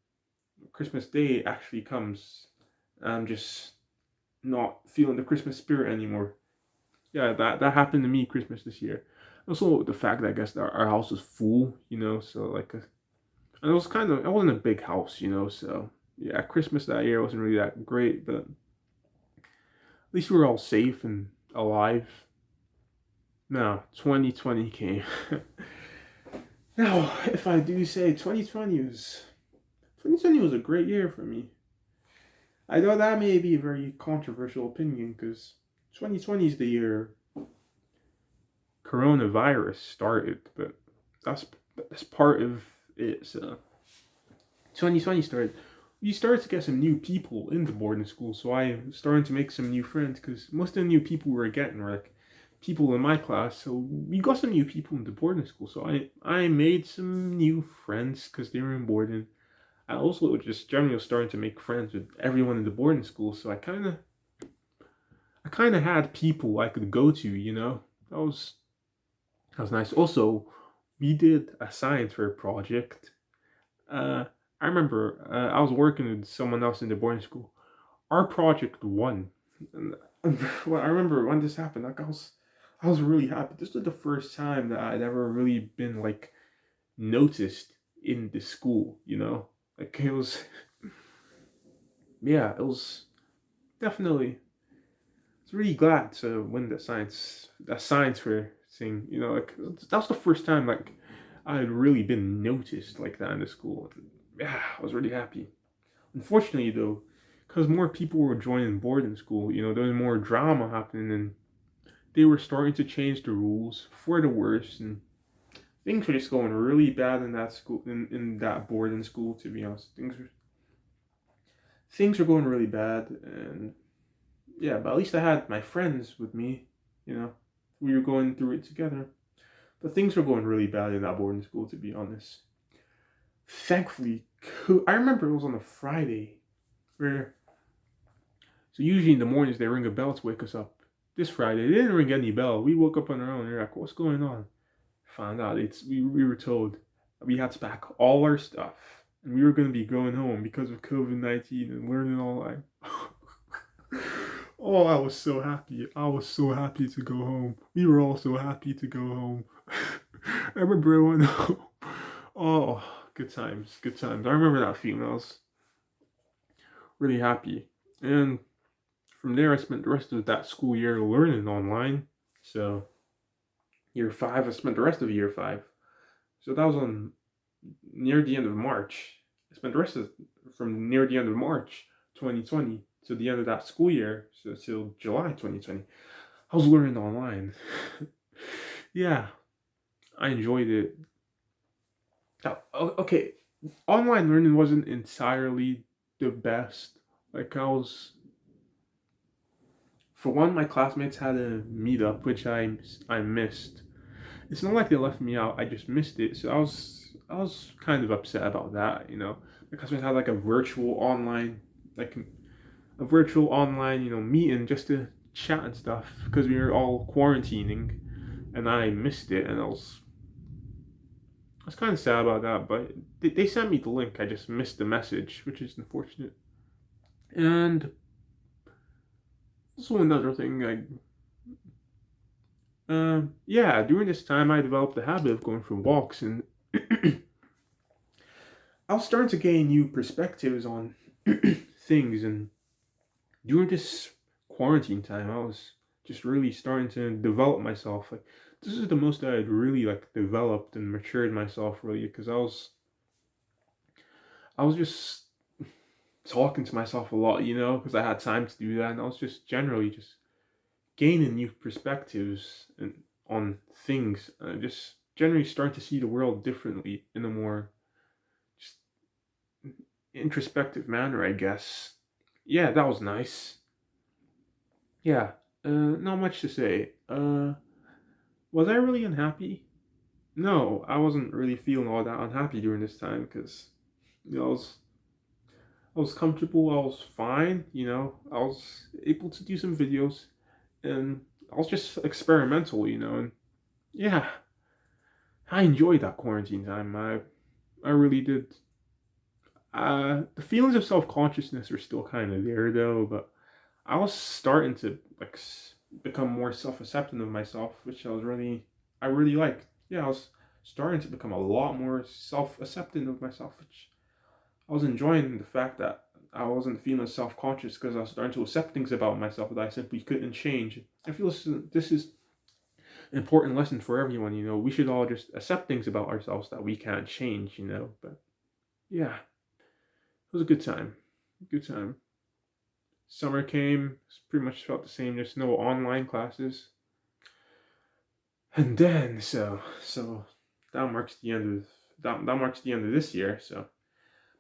S1: Christmas Day actually comes, and I'm just not feeling the Christmas spirit anymore. Yeah, that happened to me Christmas this year. Also, the fact that I guess that our house was full, so like, and it wasn't a big house, so yeah, Christmas that year wasn't really that great, but at least we were all safe and alive. Now, 2020 came. Now, if I do say 2020 was a great year for me. I know that may be a very controversial opinion because 2020 is the year coronavirus started, but that's that's part of it. So 2020 started. We started to get some new people in the boarding school, so I started to make some new friends because most of the new people we were getting were like people in my class. So we got some new people in the boarding school. So I made some new friends because they were in boarding. I also just generally started to make friends with everyone in the boarding school. So I kind of had people I could go to. That was that was nice. Also, we did a science fair project. Uh, I remember I was working with someone else in the boarding school. Our project won. Well, I remember when this happened. Like I was really happy. This was the first time that I'd ever really been like noticed in the school. Like it was. Yeah, it was definitely. I was really glad to win that science fair thing. Like that was the first time like I had really been noticed like that in the school. Yeah, I was really happy. Unfortunately, though, because more people were joining boarding school, there was more drama happening, and they were starting to change the rules for the worse, and things were just going really bad in that school, in that boarding school. To be honest, things were going really bad, and yeah, but at least I had my friends with me. You know, we were going through it together. But things were going really bad in that boarding school, to be honest. Thankfully, I remember it was on a Friday where, so usually in the mornings they ring a bell to wake us up. This Friday, they didn't ring any bell. We woke up on our own. They're like, what's going on? Found out we were told we had to pack all our stuff and we were going to be going home because of COVID-19 and learning online. Oh, I was so happy. I was so happy to go home. We were all so happy to go home. I remember I went home. Oh, good times, good times. I remember that feeling. I was really happy. And from there, I spent the rest of that school year learning online. So, year five, I spent the rest of year five. So, that was on near the end of March. I spent the rest of from near the end of March 2020 to the end of that school year, so till July 2020. I was learning online. Yeah, I enjoyed it. Now, okay, online learning wasn't entirely the best. Like for one, my classmates had a meetup which I missed. It's not like they left me out. I just missed it. So I was kind of upset about that. My classmates had like a virtual online meeting just to chat and stuff because we were all quarantining, and I missed it, and I was kind of sad about that. But they sent me the link. I just missed the message, which is unfortunate. And also another thing, like yeah, during this time I developed the habit of going for walks, and I was starting to gain new perspectives on things. And during this quarantine time, I was just really starting to develop myself. Like this is the most I had really like developed and matured myself really, because I was just talking to myself a lot, because I had time to do that, and I was just generally just gaining new perspectives and on things, just generally starting to see the world differently in a more just introspective manner, I guess. Yeah, that was nice. Yeah, not much to say. Was I really unhappy? No, I wasn't really feeling all that unhappy during this time because I was comfortable. I was fine. I was able to do some videos, and I was just experimental. And yeah, I enjoyed that quarantine time. I really did. The feelings of self consciousness are still kind of there though, but I was starting to become more self accepting of myself, which I really liked. Yeah, I was starting to become a lot more self accepting of myself, which I was enjoying the fact that I wasn't feeling self conscious because I was starting to accept things about myself that I simply couldn't change. I feel this is an important lesson for everyone. We should all just accept things about ourselves that we can't change. But yeah, it was a good time. Good time. Summer came, pretty much felt the same. There's no online classes, and then so that marks the end of that marks the end of this year. So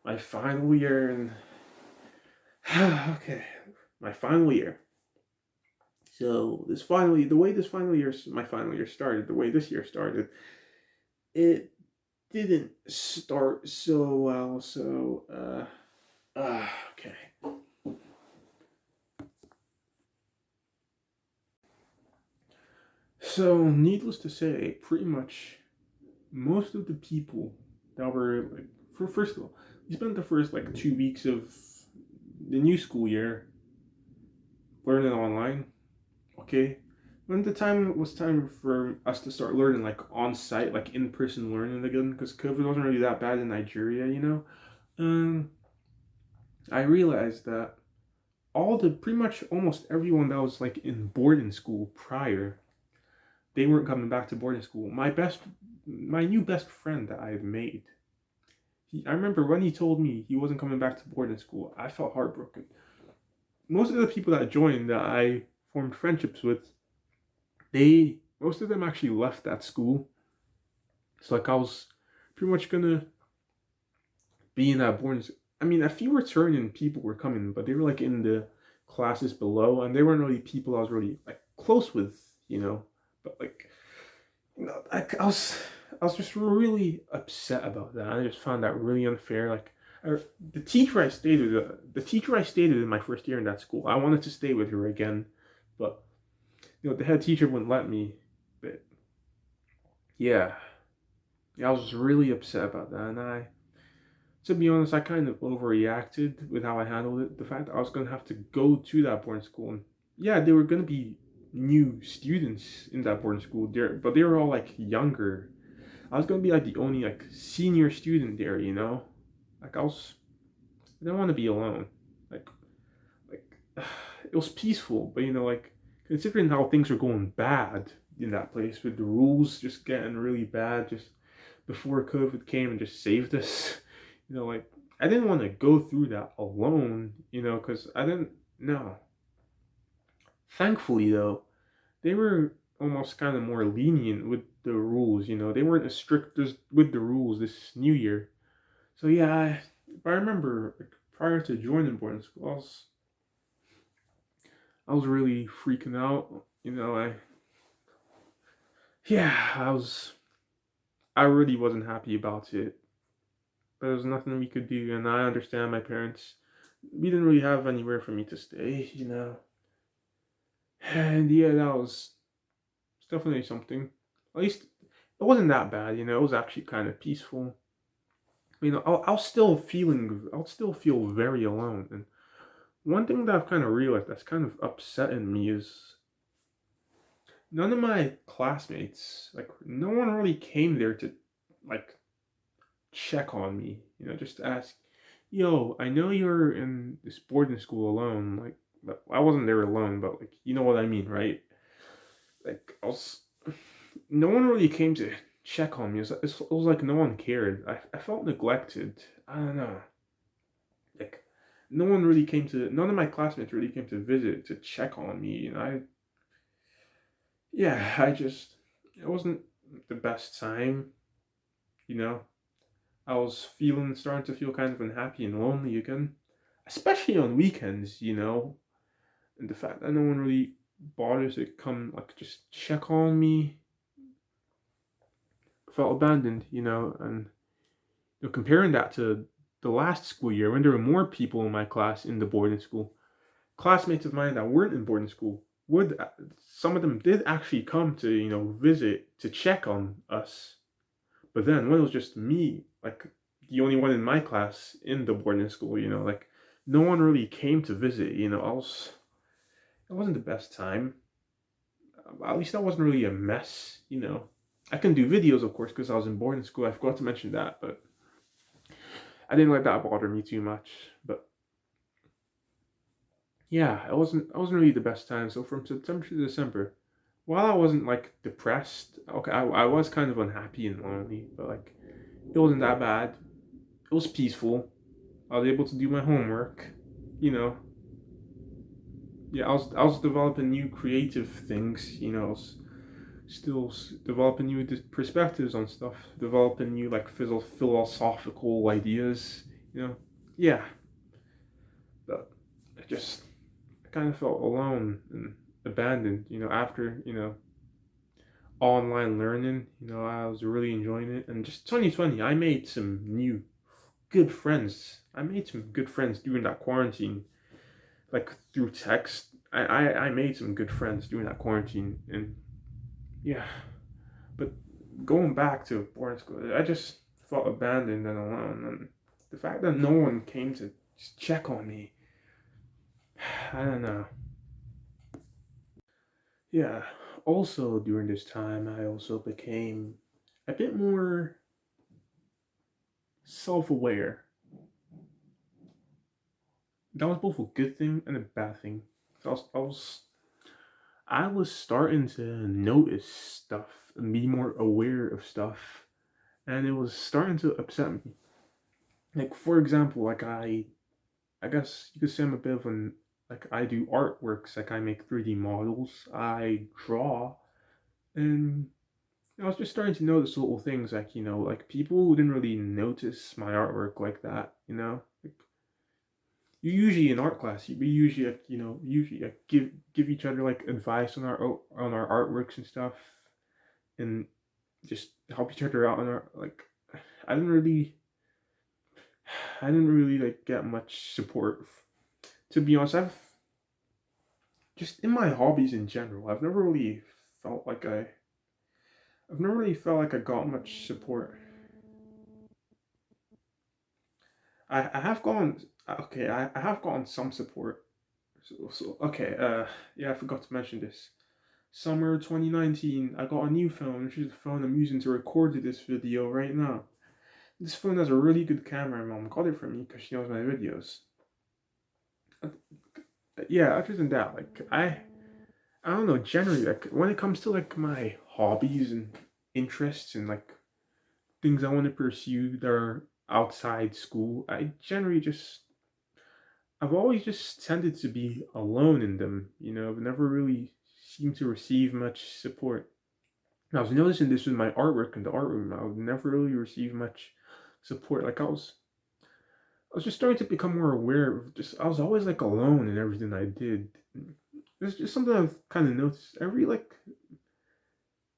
S1: my final year, and okay, my final year. So the way my final year started, the way this year started, it didn't start so well. So okay. So needless to say, pretty much most of the people that were like, for first of all, we spent the first like 2 weeks of the new school year learning online. Okay, when the time was time for us to start learning like on site, like in person learning again, because COVID wasn't really that bad in Nigeria. Um, I realized that all the pretty much almost everyone that was like in boarding school prior, they weren't coming back to boarding school. My new best friend that I had made, I remember when he told me he wasn't coming back to boarding school, I felt heartbroken. Most of the people that joined that I formed friendships with, most of them actually left that school. So like I was pretty much gonna be in that boarding. I mean, a few returning people were coming, but they were like in the classes below, and they weren't really people I was really like close with. But like, I was just really upset about that. I just found that really unfair. Like, I, the teacher I stayed with in my first year in that school, I wanted to stay with her again, but the head teacher wouldn't let me. But yeah, I was really upset about that, and to be honest, I kind of overreacted with how I handled it. The fact that I was gonna have to go to that boarding school, and yeah, there were gonna be new students in that boarding school there, but they were all like younger. I was gonna be like the only like senior student there. Like I didn't want to be alone. Like, like it was peaceful, but like considering how things were going bad in that place with the rules just getting really bad just before COVID came and just saved us. Like I didn't want to go through that alone, because I didn't know. Thankfully, though, they were almost kind of more lenient with the rules. They weren't as strict as with the rules this new year. So yeah, I remember like, prior to joining boarding school, I was really freaking out. I really wasn't happy about it. But there was nothing we could do, and I understand my parents. We didn't really have anywhere for me to stay. And yeah, that was definitely something. At least it wasn't that bad. It was actually kind of peaceful. I'll still feel very alone. And one thing that I've kind of realized that's kind of upsetting me is none of my classmates, like no one really came there to like check on me, just to ask, yo, I know you're in this boarding school alone. Like, but I wasn't there alone, but like, you know what I mean, right? Like, no one really came to check on me. It was like no one cared. I felt neglected. I don't know. Like, none of my classmates really came to visit to check on me. yeah, it wasn't the best time, you know. I was starting to feel kind of unhappy and lonely again, especially on weekends, and the fact that no one really bothers to come, like, just check on me. I felt abandoned, and comparing that to the last school year when there were more people in my class in the boarding school, classmates of mine that weren't in boarding school would some of them did actually come to visit to check on us. But then when it was just me, like the only one in my class in the boarding school, like no one really came to visit. It wasn't the best time. At least I wasn't really a mess. I can do videos, of course, because I was in boarding school. I forgot to mention that, but I didn't let that bother me too much. But yeah, it wasn't really the best time. So from September to December, while I wasn't like depressed, okay, I was kind of unhappy and lonely, but like it wasn't that bad. It was peaceful. I was able to do my homework. You know, yeah, I was developing new creative things. I was still developing new perspectives on stuff, developing new like philosophical ideas. Yeah, but I kind of felt alone and abandoned. After online learning. I was really enjoying it, and just 2020, I made some new good friends. I made some good friends during that quarantine, like through text. I made some good friends during that quarantine, and yeah. But going back to boarding school, I just felt abandoned and alone, and the fact that no one came to just check on me, I don't know. Yeah. Also, during this time, I also became a bit more self-aware. That was both a good thing and a bad thing. I was starting to notice stuff and be more aware of stuff, and it was starting to upset me. Like for example, like I guess you could say I'm a bit of an like I do artworks, like I make 3D models, I draw, and I was just starting to notice little things like like people who didn't really notice my artwork like that. Like you usually in art class, we usually usually give each other like advice on our artworks and stuff, and just help each other out on our like. I didn't really, I didn't really like get much support. To be honest, I've just in my hobbies in general, felt like I, I've never really felt like I got much support. I have gotten okay. I have gotten some support. Okay. Yeah, I forgot to mention this. Summer 2019, I got a new phone, which is the phone I'm using to record this video right now. This phone has a really good camera. My mom got it for me because she knows my videos. Uh, yeah, other than that, like I don't know. Generally, like when it comes to like my hobbies and interests and like things I want to pursue that are outside school, I've always just tended to be alone in them. I've never really seemed to receive much support. I was noticing this with my artwork in the art room. I would never really receive much support. Like I was just starting to become more aware of just I was always like alone in everything I did. It's just something I've kind of noticed. Every like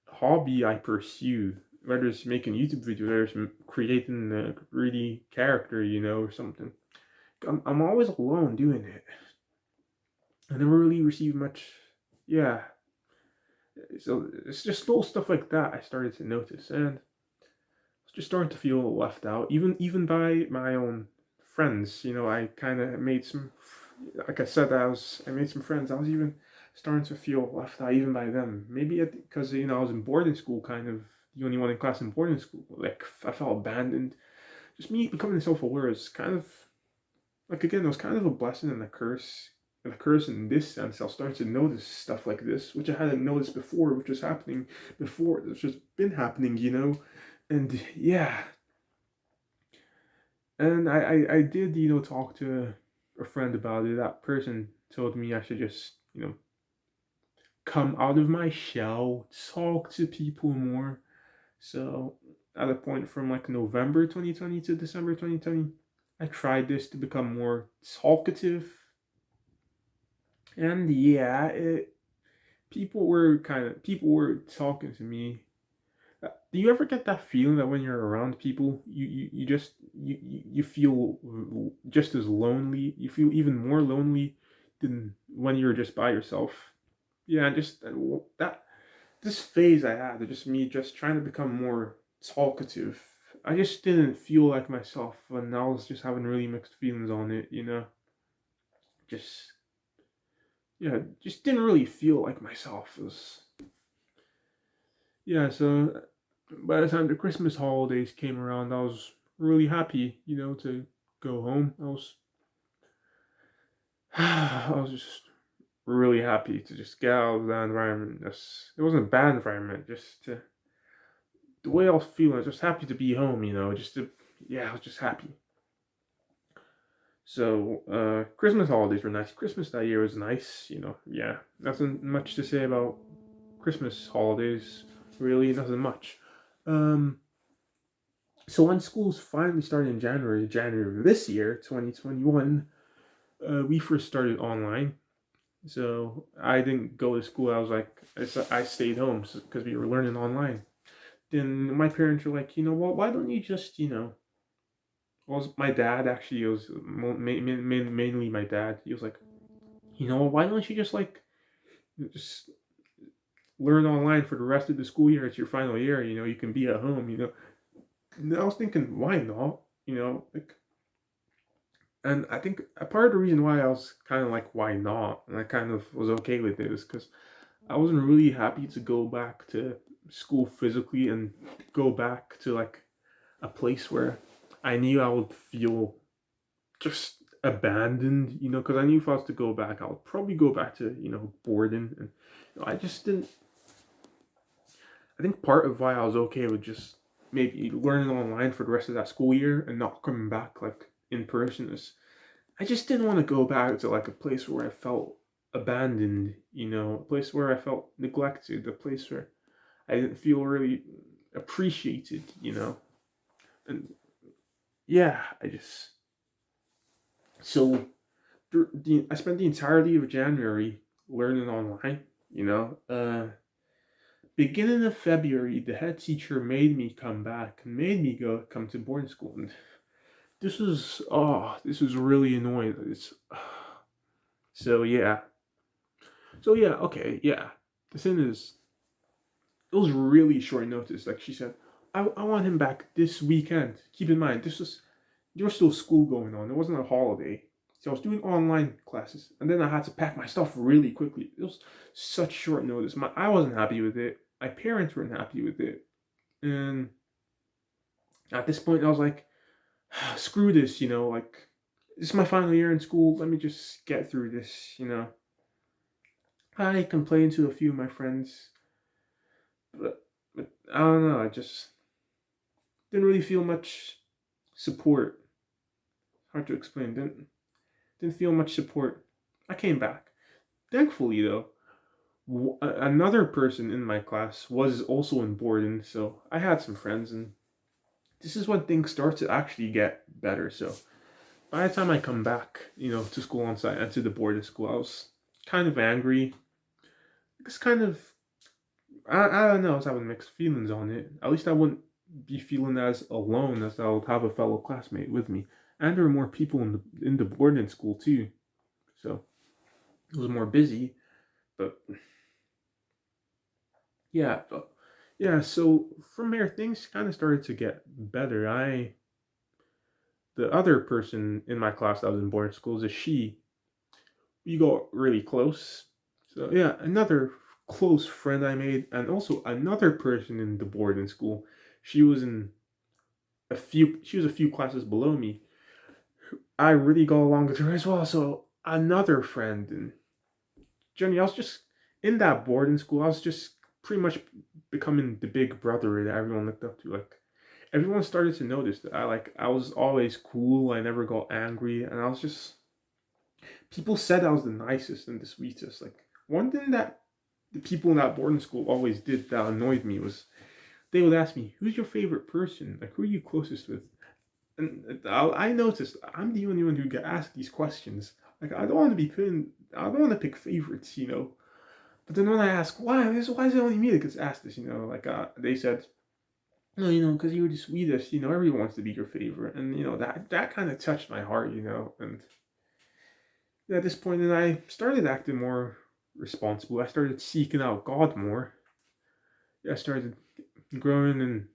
S1: hobby I pursue, whether it's making YouTube videos, whether it's creating a really character, or something. I'm always alone doing it. I never really receive much. Yeah, so it's just little stuff like that I started to notice, and was just starting to feel left out, even by my own friends. I kind of made some, like I said, I made some friends. I was even starting to feel left out even by them. Maybe because I was in boarding school, kind of the only one in class in boarding school. Like I felt abandoned. Just me becoming self-aware is kind of like again, it was kind of a blessing and a curse. And a curse in this sense, I was starting to notice stuff like this, which I hadn't noticed before, which was happening before. It's just been happening. And yeah, and I did, talk to a friend about it. That person told me I should just, come out of my shell, talk to people more. So at a point from like November 2020 to December 2020, I tried this to become more talkative. And yeah, people were talking to me. Do you ever get that feeling that when you're around people, you just you feel just as lonely? You feel even more lonely than when you're just by yourself. Yeah, just that this phase I had, just me just trying to become more talkative. I just didn't feel like myself, and I was just having really mixed feelings on it. Just yeah, just didn't really feel like myself. It was yeah. So by the time the Christmas holidays came around, I was really happy, to go home. I was just really happy to just get out of that environment. It wasn't a bad environment, just the way I was feeling. I was just happy to be home, yeah, I was just happy. So, Christmas holidays were nice. Christmas that year was nice, yeah. Nothing much to say about Christmas holidays, really, nothing much. Um, so when schools finally started in January of this year, 2021, we first started online. So I didn't go to school. I stayed home because we were learning online. Then my parents were like, you know what? Why don't you just, well, my dad actually was mainly my dad. He was like, why don't you just like just learn online for the rest of the school year? It's your final year. You can be at home. And I was thinking, why not? Like, and I think a part of the reason why I was kind of like, why not? And I kind of was okay with it is because I wasn't really happy to go back to school physically and go back to like a place where I knew I would feel just abandoned, because I knew if I was to go back, I would probably go back to, boarding. And I just didn't, I think part of why I was okay with just maybe learning online for the rest of that school year and not coming back like in person is I just didn't want to go back to like a place where I felt abandoned, a place where I felt neglected, a place where I didn't feel really appreciated, And yeah, so I spent the entirety of January learning online, you know. Beginning of February, the head teacher made me come back and made me come to boarding school, and this was really annoying. So yeah, okay, yeah. The thing is, it was really short notice. Like she said, I want him back this weekend. Keep in mind, there was still school going on. It wasn't a holiday. So I was doing online classes. And then I had to pack my stuff really quickly. It was such short notice. I wasn't happy with it. My parents weren't happy with it. And at this point, I was like, screw this, like, this is my final year in school. Let me. Get through this. I complained to a few of my friends, but I don't know. I just didn't really feel much support. Hard to explain. Didn't feel much support. I came back. Thankfully, though, another person in my class was also in boarding, so I had some friends, and this is when things start to actually get better. So by the time I come back, to school on site and to the boarding school, I was kind of angry. It's kind of I don't know. I was having mixed feelings on it. At least I wouldn't be feeling as alone as I would have a fellow classmate with me, and there were more people in the boarding school too. So it was more busy, but yeah, yeah. So from there, things kind of started to get better. The other person in my class that was in boarding school is a she. We got really close. So yeah, another close friend I made, and also another person in the boarding school. She was in She was a few classes below me. I really got along with her as well. So another friend, and Jenny, I was just in that boarding school. I was just pretty much becoming the big brother that everyone looked up to. Like everyone started to notice that I was always cool. I never got angry, and I was just people said I was the nicest and the sweetest. Like one thing that the people in that boarding school always did that annoyed me was they would ask me, "Who's your favorite person? Like, who are you closest with?" And I noticed I'm the only one who get asked these questions. Like, I don't want to pick favorites, you know. But then when I ask why is it only me that gets asked this, you know? Like, they said, no, you know, because you were the sweetest, you know, everyone wants to be your favorite, and you know that kind of touched my heart, you know. And at this point, then I started acting more responsible. I started seeking out God more. I started growing in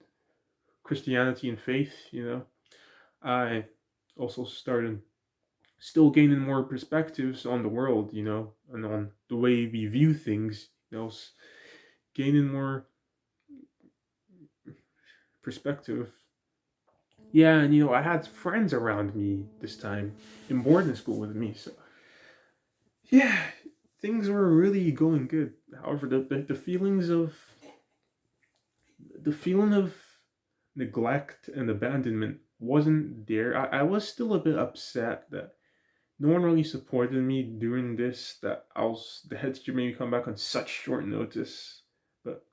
S1: Christianity and faith, you know. I also started still gaining more perspectives on the world, you know, and on the way we view things, you know, gaining more perspective. Yeah, and you know, I had friends around me this time in boarding school with me, so yeah, things were really going good. However, the feelings of the feeling of neglect and abandonment wasn't there. I was still a bit upset that no one really supported me during this. That the head teacher made me come back on such short notice. But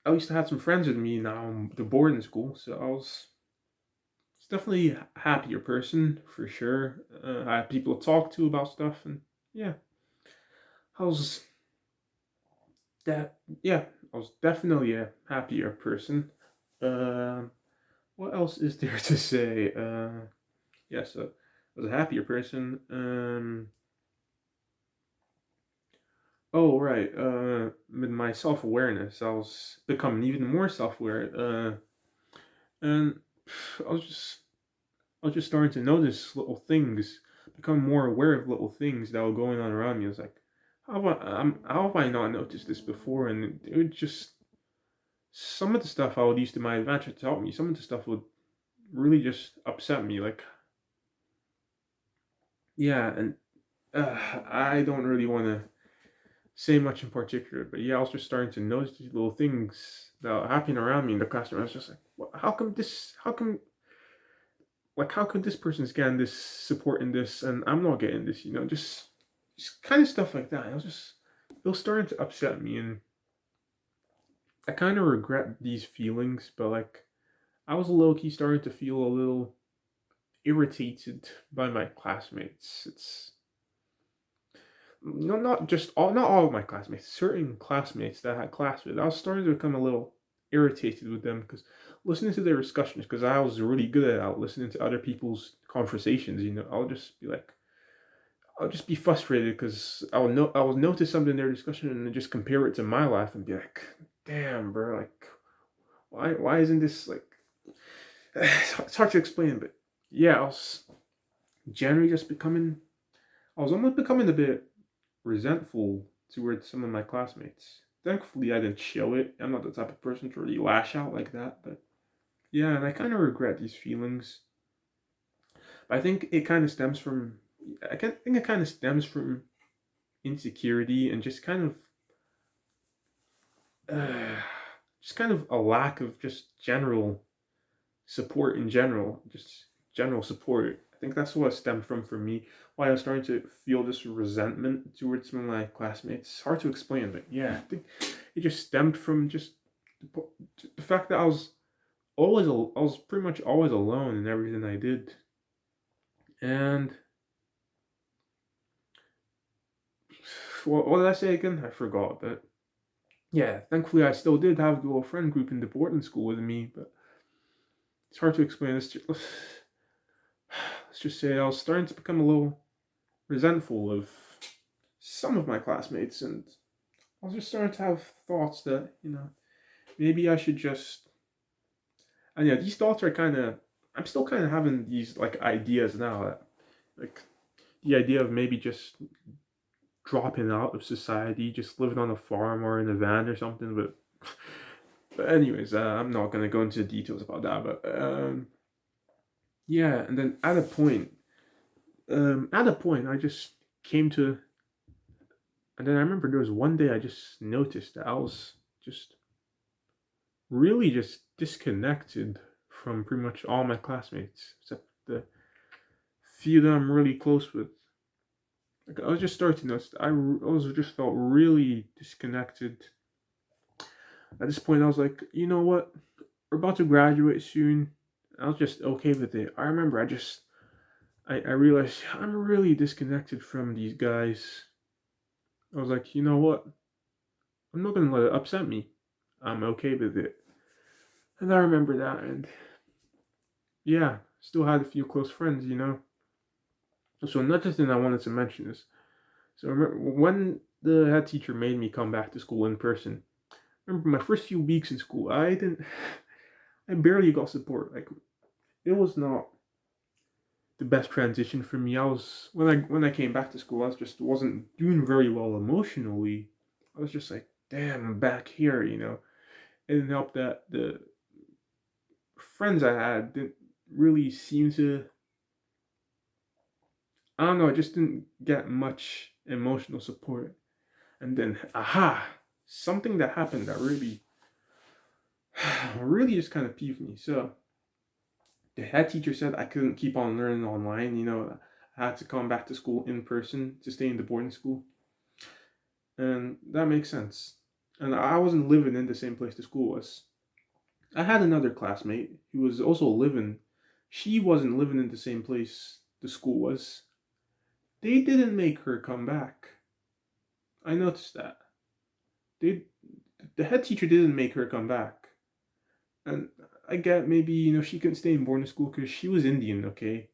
S1: at least I had some friends with me now in the boarding school, so it's definitely a happier person for sure. I had people to talk to about stuff, and yeah, I was that yeah, I was definitely a happier person. Um, what else is there to say? Yeah, so I was a happier person. Oh right. With my self awareness, I was becoming even more self aware. And I was just I was just starting to notice little things, become more aware of little things that were going on around me. I was like, how have I not noticed this before? And it would just some of the stuff I would use to my advantage to help me. Some of the stuff would really just upset me. Like, yeah, and I don't really want to say much in particular, but yeah, I was just starting to notice these little things that were happening around me in the classroom. I was just like, how come this? How come this person's getting this support in this and I'm not getting this? You know, just kind of stuff like that. It was starting to upset me, and I kind of regret these feelings. But like, I was low key starting to feel a little irritated by my classmates. It's no, not all of my classmates, certain classmates that I had class with. I was starting to become a little irritated with them because listening to their discussions, because I was really good at out listening to other people's conversations. You know, I'll just be frustrated because I'll notice something in their discussion and then just compare it to my life and be like, damn, bro, like why isn't this like? It's hard to explain, but yeah, I was generally just becoming. I was almost becoming a bit resentful towards some of my classmates. Thankfully, I didn't show it. I'm not the type of person to really lash out like that, but yeah, and I kind of regret these feelings. But I think it kind of stems from, think it kind of stems from insecurity and uh, just kind of a lack of just general support in general, just general support. I think that's what it stemmed from for me. Why I was starting to feel this resentment towards some of my classmates. It's hard to explain, but yeah, I think it just stemmed from just the fact that I was pretty much always alone in everything I did, and what did I say again? I forgot. But yeah, thankfully I still did have the little friend group in the boarding school with me, but it's hard to explain. Let's just say I was starting to become a little resentful of some of my classmates, and I was just starting to have thoughts that maybe I should just. And yeah, these thoughts are kind of. I'm still kind of having these like ideas now, like the idea of maybe just dropping out of society, just living on a farm or in a van or something. But anyways, I'm not gonna go into details about that. But yeah, and then at a point, I just came to. And then I remember there was one day I just noticed that I was just really just disconnected from pretty much all my classmates, except the few that I'm really close with. Like I was just starting to notice. I was just felt really disconnected. At this point, I was like, you know what? We're about to graduate soon. I was just okay with it. I remember I realized I'm really disconnected from these guys. I was like, you know what? I'm not gonna let it upset me. I'm okay with it. And I remember that, and yeah, still had a few close friends. So another thing I wanted to mention is, so remember when the head teacher made me come back to school in person. Remember my first few weeks in school, I barely got support. Like it was not the best transition for me. I was when I came back to school, I was just wasn't doing very well emotionally. I was just like, damn, I'm back here. It didn't help that the friends I had didn't really seem to. I don't know. I just didn't get much emotional support. And then, something that happened that really just kind of peeved me. So the head teacher said I couldn't keep on learning online. I had to come back to school in person to stay in the boarding school, and that makes sense. And I wasn't living in the same place the school was. I had another classmate who was also living. She wasn't living in the same place the school was. They didn't make her come back. I noticed that. They, the head teacher didn't make her come back. And I get maybe she couldn't stay in boarding school because she was Indian, okay?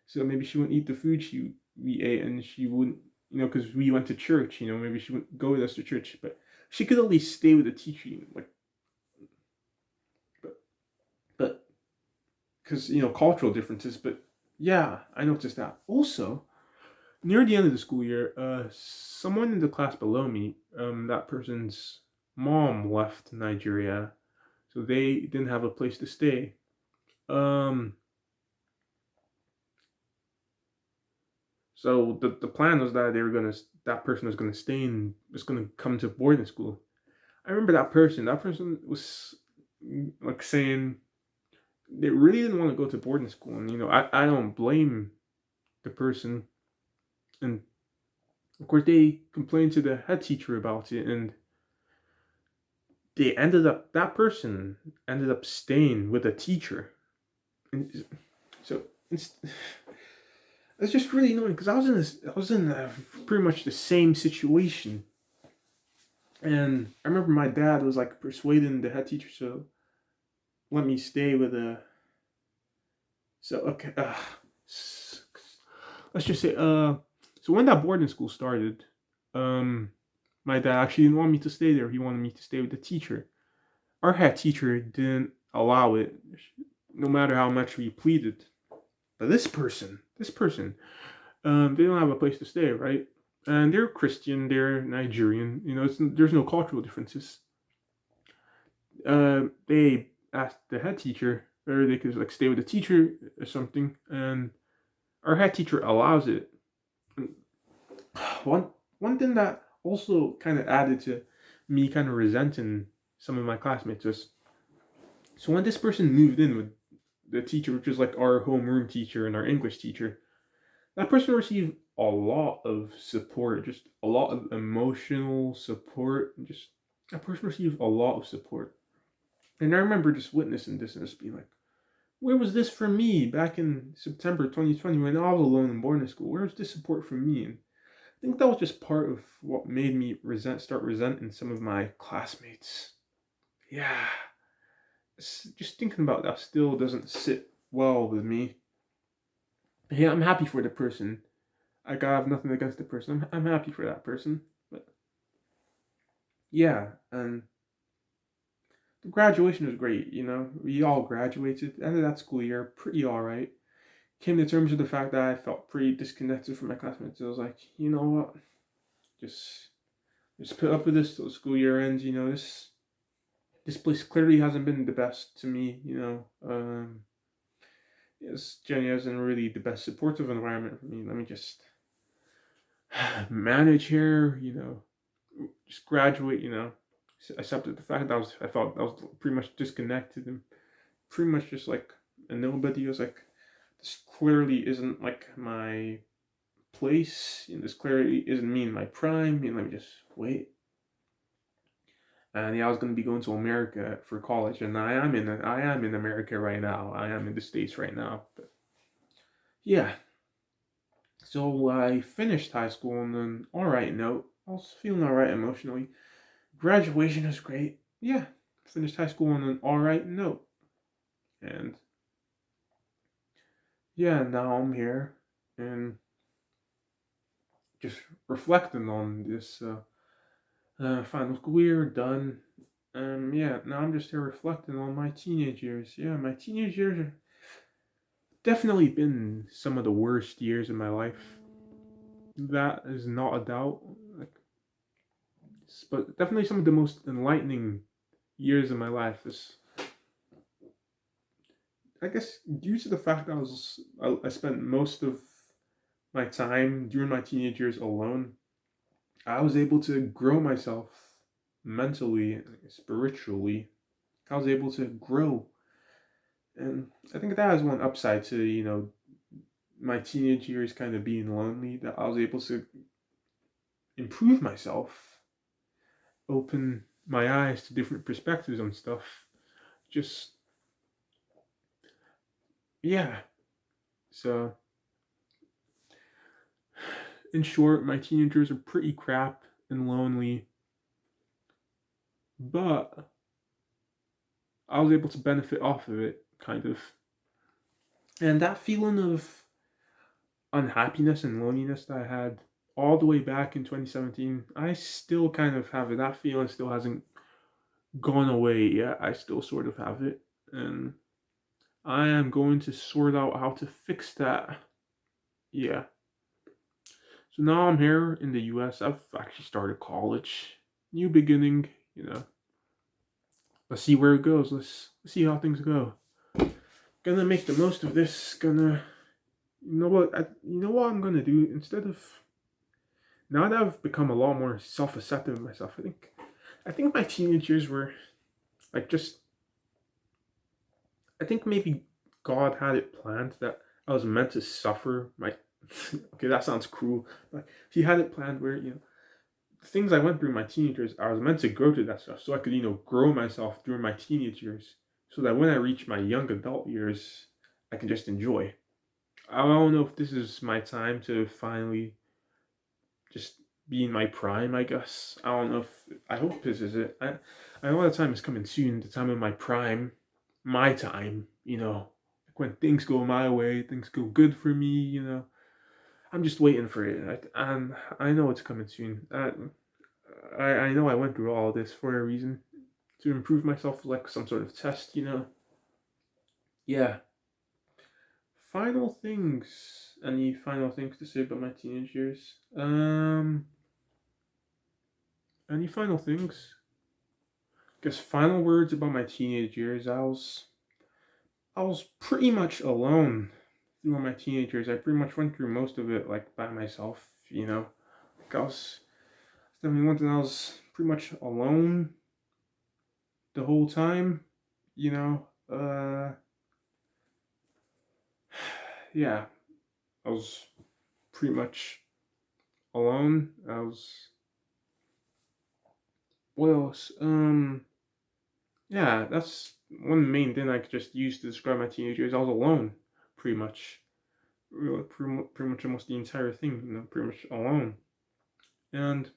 S1: So maybe she wouldn't eat the food we ate, and she wouldn't, because we went to church. Maybe she wouldn't go with us to church, but she could at least stay with the teacher, like, but because cultural differences. But yeah, I noticed that. Also, near the end of the school year, someone in the class below me, that person's mom left Nigeria, so they didn't have a place to stay. Um, so the plan was that that person was gonna come to boarding school. I remember that person. That person was like saying they really didn't want to go to boarding school, and I don't blame the person. And of course, they complained to the head teacher about it, and that person ended up staying with a teacher. And so it's just really annoying because I was in pretty much the same situation. And I remember my dad was like persuading the head teacher to let me stay with a. So okay, let's just say so when that boarding school started, um, my dad actually didn't want me to stay there. He wanted me to stay with the teacher. Our head teacher didn't allow it, no matter how much we pleaded. But this person, they don't have a place to stay, right? And they're Christian, they're Nigerian. There's no cultural differences. They asked the head teacher whether they could like stay with the teacher or something, and our head teacher allows it. And one one thing that also kind of added to me kind of resenting some of my classmates was, so when this person moved in with the teacher, which was like our homeroom teacher and our English teacher, that person received a lot of support, just a lot of emotional support. Just that person received a lot of support. And I remember just witnessing this and just being like, where was this for me back in September 2020 when I was alone in boarding school? Where was this support from me? And I think that was just part of what made me start resenting some of my classmates. Yeah, just thinking about that still doesn't sit well with me. Yeah, I'm happy for the person. I have nothing against the person. I'm happy for that person. But yeah, and the graduation was great. We all graduated. Ended that school year pretty all right. Came to terms with the fact that I felt pretty disconnected from my classmates. I was like, you know what? Just just put up with this till the school year ends. This place clearly hasn't been the best to me. Yes, Jenny isn't really the best supportive environment for me. Let me just manage here. Just graduate. Accepted the fact that I felt I was pretty much disconnected and pretty much just like a nobody. I was like, this clearly isn't like my place. This clearly isn't me in my prime. Let me just wait. And yeah, I was going to be going to America for college, and I am in America right now. I am in the States right now. But yeah, so I finished high school on an alright note. I was feeling alright emotionally. Graduation was great. Yeah, finished high school on an alright note. And yeah, now I'm here and just reflecting on this final school year done. Yeah, now I'm just here reflecting on my teenage years. Yeah, my teenage years have definitely been some of the worst years of my life. That is not a doubt. Like, but definitely some of the most enlightening years of my life. Is, I guess, due to the fact that I spent most of my time during my teenage years alone. I was able to grow myself mentally, spiritually. I was able to grow, and I think that has one upside to my teenage years kind of being lonely. That I was able to improve myself, open my eyes to different perspectives on stuff. Just yeah. So in short, my teenagers are pretty crap and lonely, but I was able to benefit off of it, kind of. And that feeling of unhappiness and loneliness that I had all the way back in 2017, I still kind of have it. That feeling still hasn't gone away yet. I still sort of have it. And I am going to sort out how to fix that. Yeah. So now I'm here in the US. I've actually started college. New beginning, you know. Let's see where it goes. Let's see how things go. Gonna make the most of this. Gonna you know what I'm gonna do instead of now that I've become a lot more self-accepting of myself. I think my teenage years were like just I think maybe God had it planned that I was meant to suffer my okay, that sounds cruel. Like he had it planned where, the things I went through in my teenage years, I was meant to go through that stuff so I could, grow myself during my teenage years. So that when I reach my young adult years, I can just enjoy. I don't know if this is my time to finally just be in my prime, I guess. I don't know if I hope this is it. I know the time is coming soon, the time of my prime, my time, like when things go my way, things go good for me. I'm just waiting for it. I know it's coming soon. I know I went through all this for a reason to improve myself, like some sort of test. Yeah. Final things. Any final things to say about my teenage years? Any final things? Guess final words about my teenage years. I was pretty much alone through my teenage years. I pretty much went through most of it like by myself. Like I was definitely one thing I was pretty much alone the whole time. You know, yeah, I was pretty much alone. I was what else? Yeah, that's one main thing I could just use to describe my teenage years. I was alone, pretty much. Really, pretty much almost the entire thing, pretty much alone. And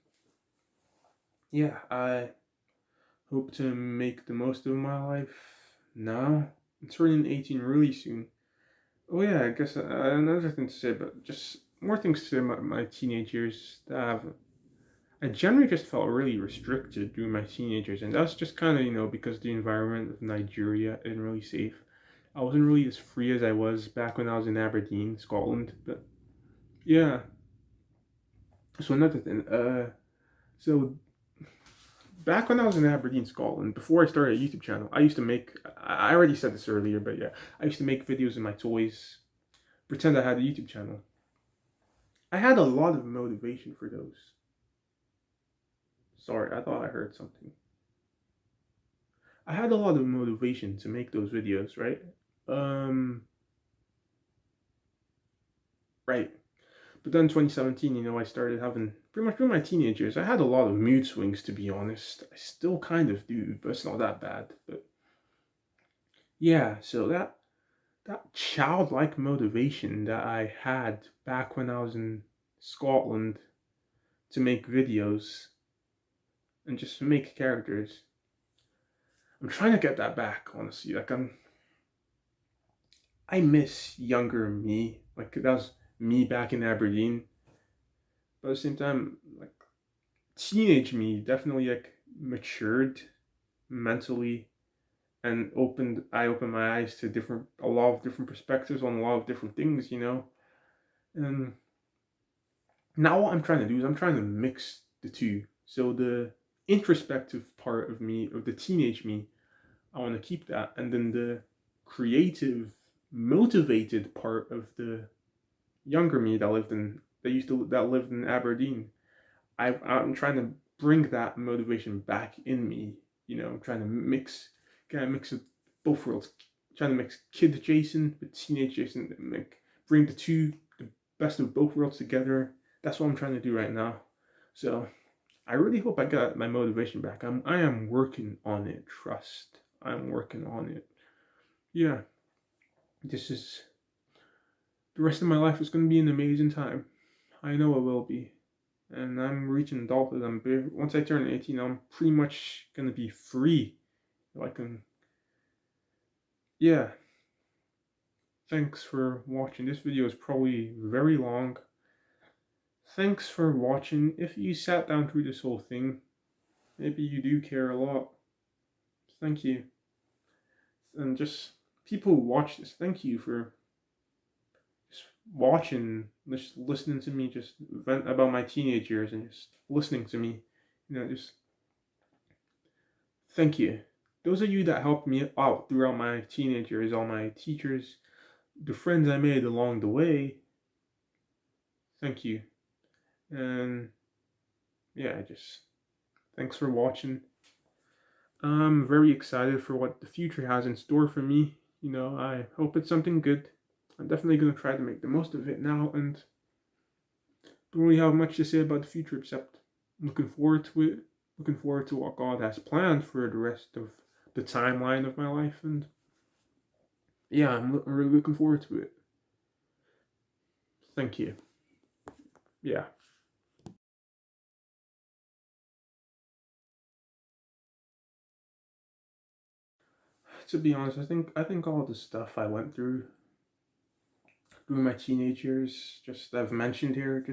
S1: yeah, I hope to make the most of my life now. I'm turning 18 really soon. Oh yeah, I guess another thing to say, but just more things to say about my teenage years that I generally just felt really restricted during my teenage years, and that's just kind of because the environment of Nigeria isn't really safe. I wasn't really as free as I was back when I was in Aberdeen, Scotland. But yeah, so another thing, so back when I was in Aberdeen, Scotland, before I started a YouTube channel, I used to make. I already said this earlier, but yeah, I used to make videos of my toys, pretend I had a YouTube channel. I had a lot of motivation for those. Sorry, I thought I heard something. I had a lot of motivation to make those videos, right? Um, right. But then 2017, I started having pretty much through my teenage years. I had a lot of mood swings, to be honest. I still kind of do, but it's not that bad. But yeah, so that childlike motivation that I had back when I was in Scotland to make videos and just make characters. I'm trying to get that back, honestly. I miss younger me. Like that was me back in Aberdeen. But at the same time, like teenage me definitely like matured mentally and I opened my eyes to different a lot of different perspectives on a lot of different things. And now what I'm trying to do is I'm trying to mix the two. So the introspective part of me, of the teenage me, I want to keep that, and then the creative, motivated part of the younger me that lived in Aberdeen. I'm trying to bring that motivation back in me. I'm trying to kind of mix of both worlds. Trying to mix kid Jason with teenage Jason, and bring the best of both worlds together. That's what I'm trying to do right now. So I really hope I got my motivation back. I am working on it. Trust. I'm working on it. Yeah, this is the rest of my life is going to be an amazing time. I know it will be. And I'm reaching adulthood. Once I turn 18, I'm pretty much gonna be free. I can, yeah. Thanks for watching. This video is probably very long. Thanks for watching. If you sat down through this whole thing, maybe you do care a lot. Thank you. And just people who watch this, thank you for just watching, just listening to me, just vent about my teenage years and just listening to me. Just thank you. Those of you that helped me out throughout my teenage years, all my teachers, the friends I made along the way, thank you. And yeah, just thanks for watching. I'm very excited for what the future has in store for me. I hope it's something good. I'm definitely going to try to make the most of it now, and don't really have much to say about the future except looking forward to it. Looking forward to what God has planned for the rest of the timeline of my life, and yeah, I'm really looking forward to it. Thank you. Yeah. To be honest, I think all the stuff I went through during my teenage years, just that I've mentioned here,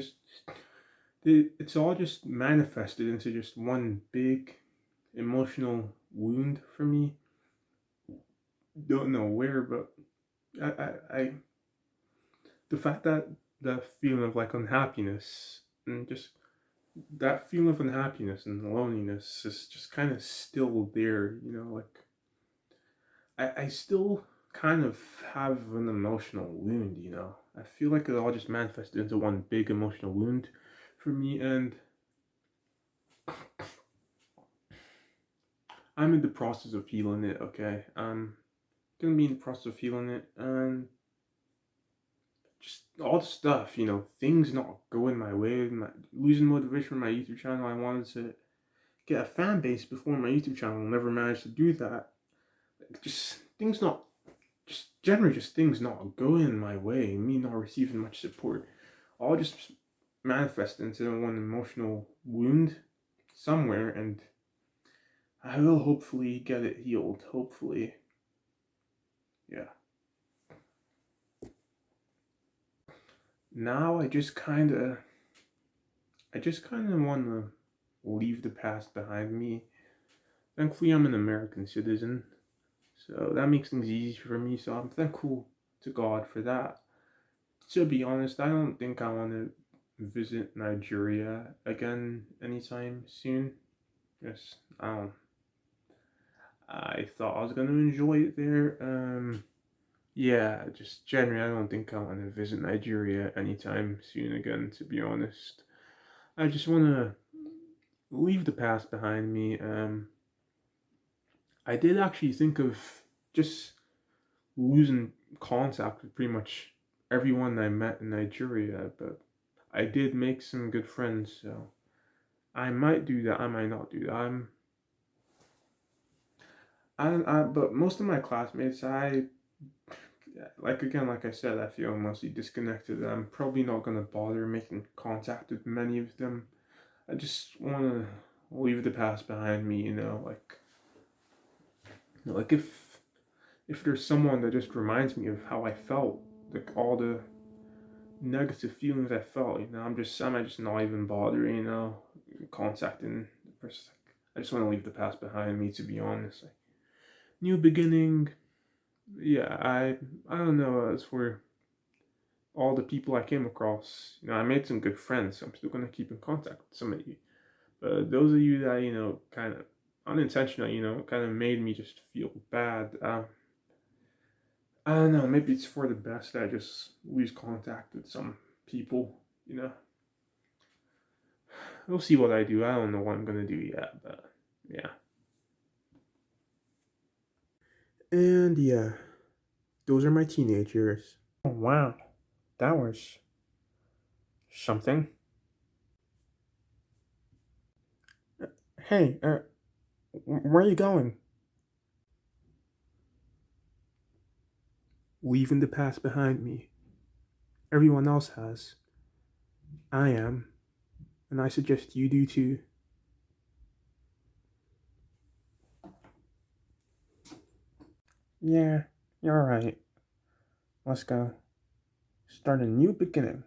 S1: it's all just manifested into just one big emotional wound for me. Don't know where, but I the fact that that feeling of like unhappiness and just that feeling of unhappiness and loneliness is just kind of still there. Like I still kind of have an emotional wound. I feel like it all just manifested into one big emotional wound for me, and I'm in the process of healing it, okay? I'm gonna be in the process of healing it, and just all the stuff, things not going my way, losing motivation for my YouTube channel. I wanted to get a fan base before my YouTube channel, never managed to do that. Just things not just generally just things not going my way, me not receiving much support, all just manifest into one emotional wound somewhere, and I will hopefully get it healed. Hopefully, yeah. Now I just kind of want to leave the past behind me. Thankfully, I'm an American citizen, so that makes things easy for me. So I'm thankful to God for that. To be honest, I don't think I want to visit Nigeria again anytime soon. Just I thought I was gonna enjoy it there. Yeah, just generally, I don't think I want to visit Nigeria anytime soon again. To be honest, I just want to leave the past behind me. I did actually think of just losing contact with pretty much everyone I met in Nigeria, but I did make some good friends, so I might do that. I might not do that. But most of my classmates, like again, like I said, I feel mostly disconnected. I'm probably not gonna bother making contact with many of them. I just wanna leave the past behind me, like if there's someone that just reminds me of how I felt, like all the negative feelings I felt, I might just not even bother, contacting the person. I just want to leave the past behind me, to be honest. Like, new beginning. Yeah, I don't know. As for all the people I came across, I made some good friends. So I'm still gonna keep in contact with some of you. But those of you that kind of unintentionally, kind of made me just feel bad. I don't know. Maybe it's for the best that I just lose contact with some people. You know, we'll see what I do. I don't know what I'm gonna do yet, but yeah. And yeah, those are my teenage years. Oh wow, that was something. Hey, where are you going? Leaving the past behind me. Everyone else has. I am, and I suggest you do too. Yeah, you're right. Let's go. Start a new beginning.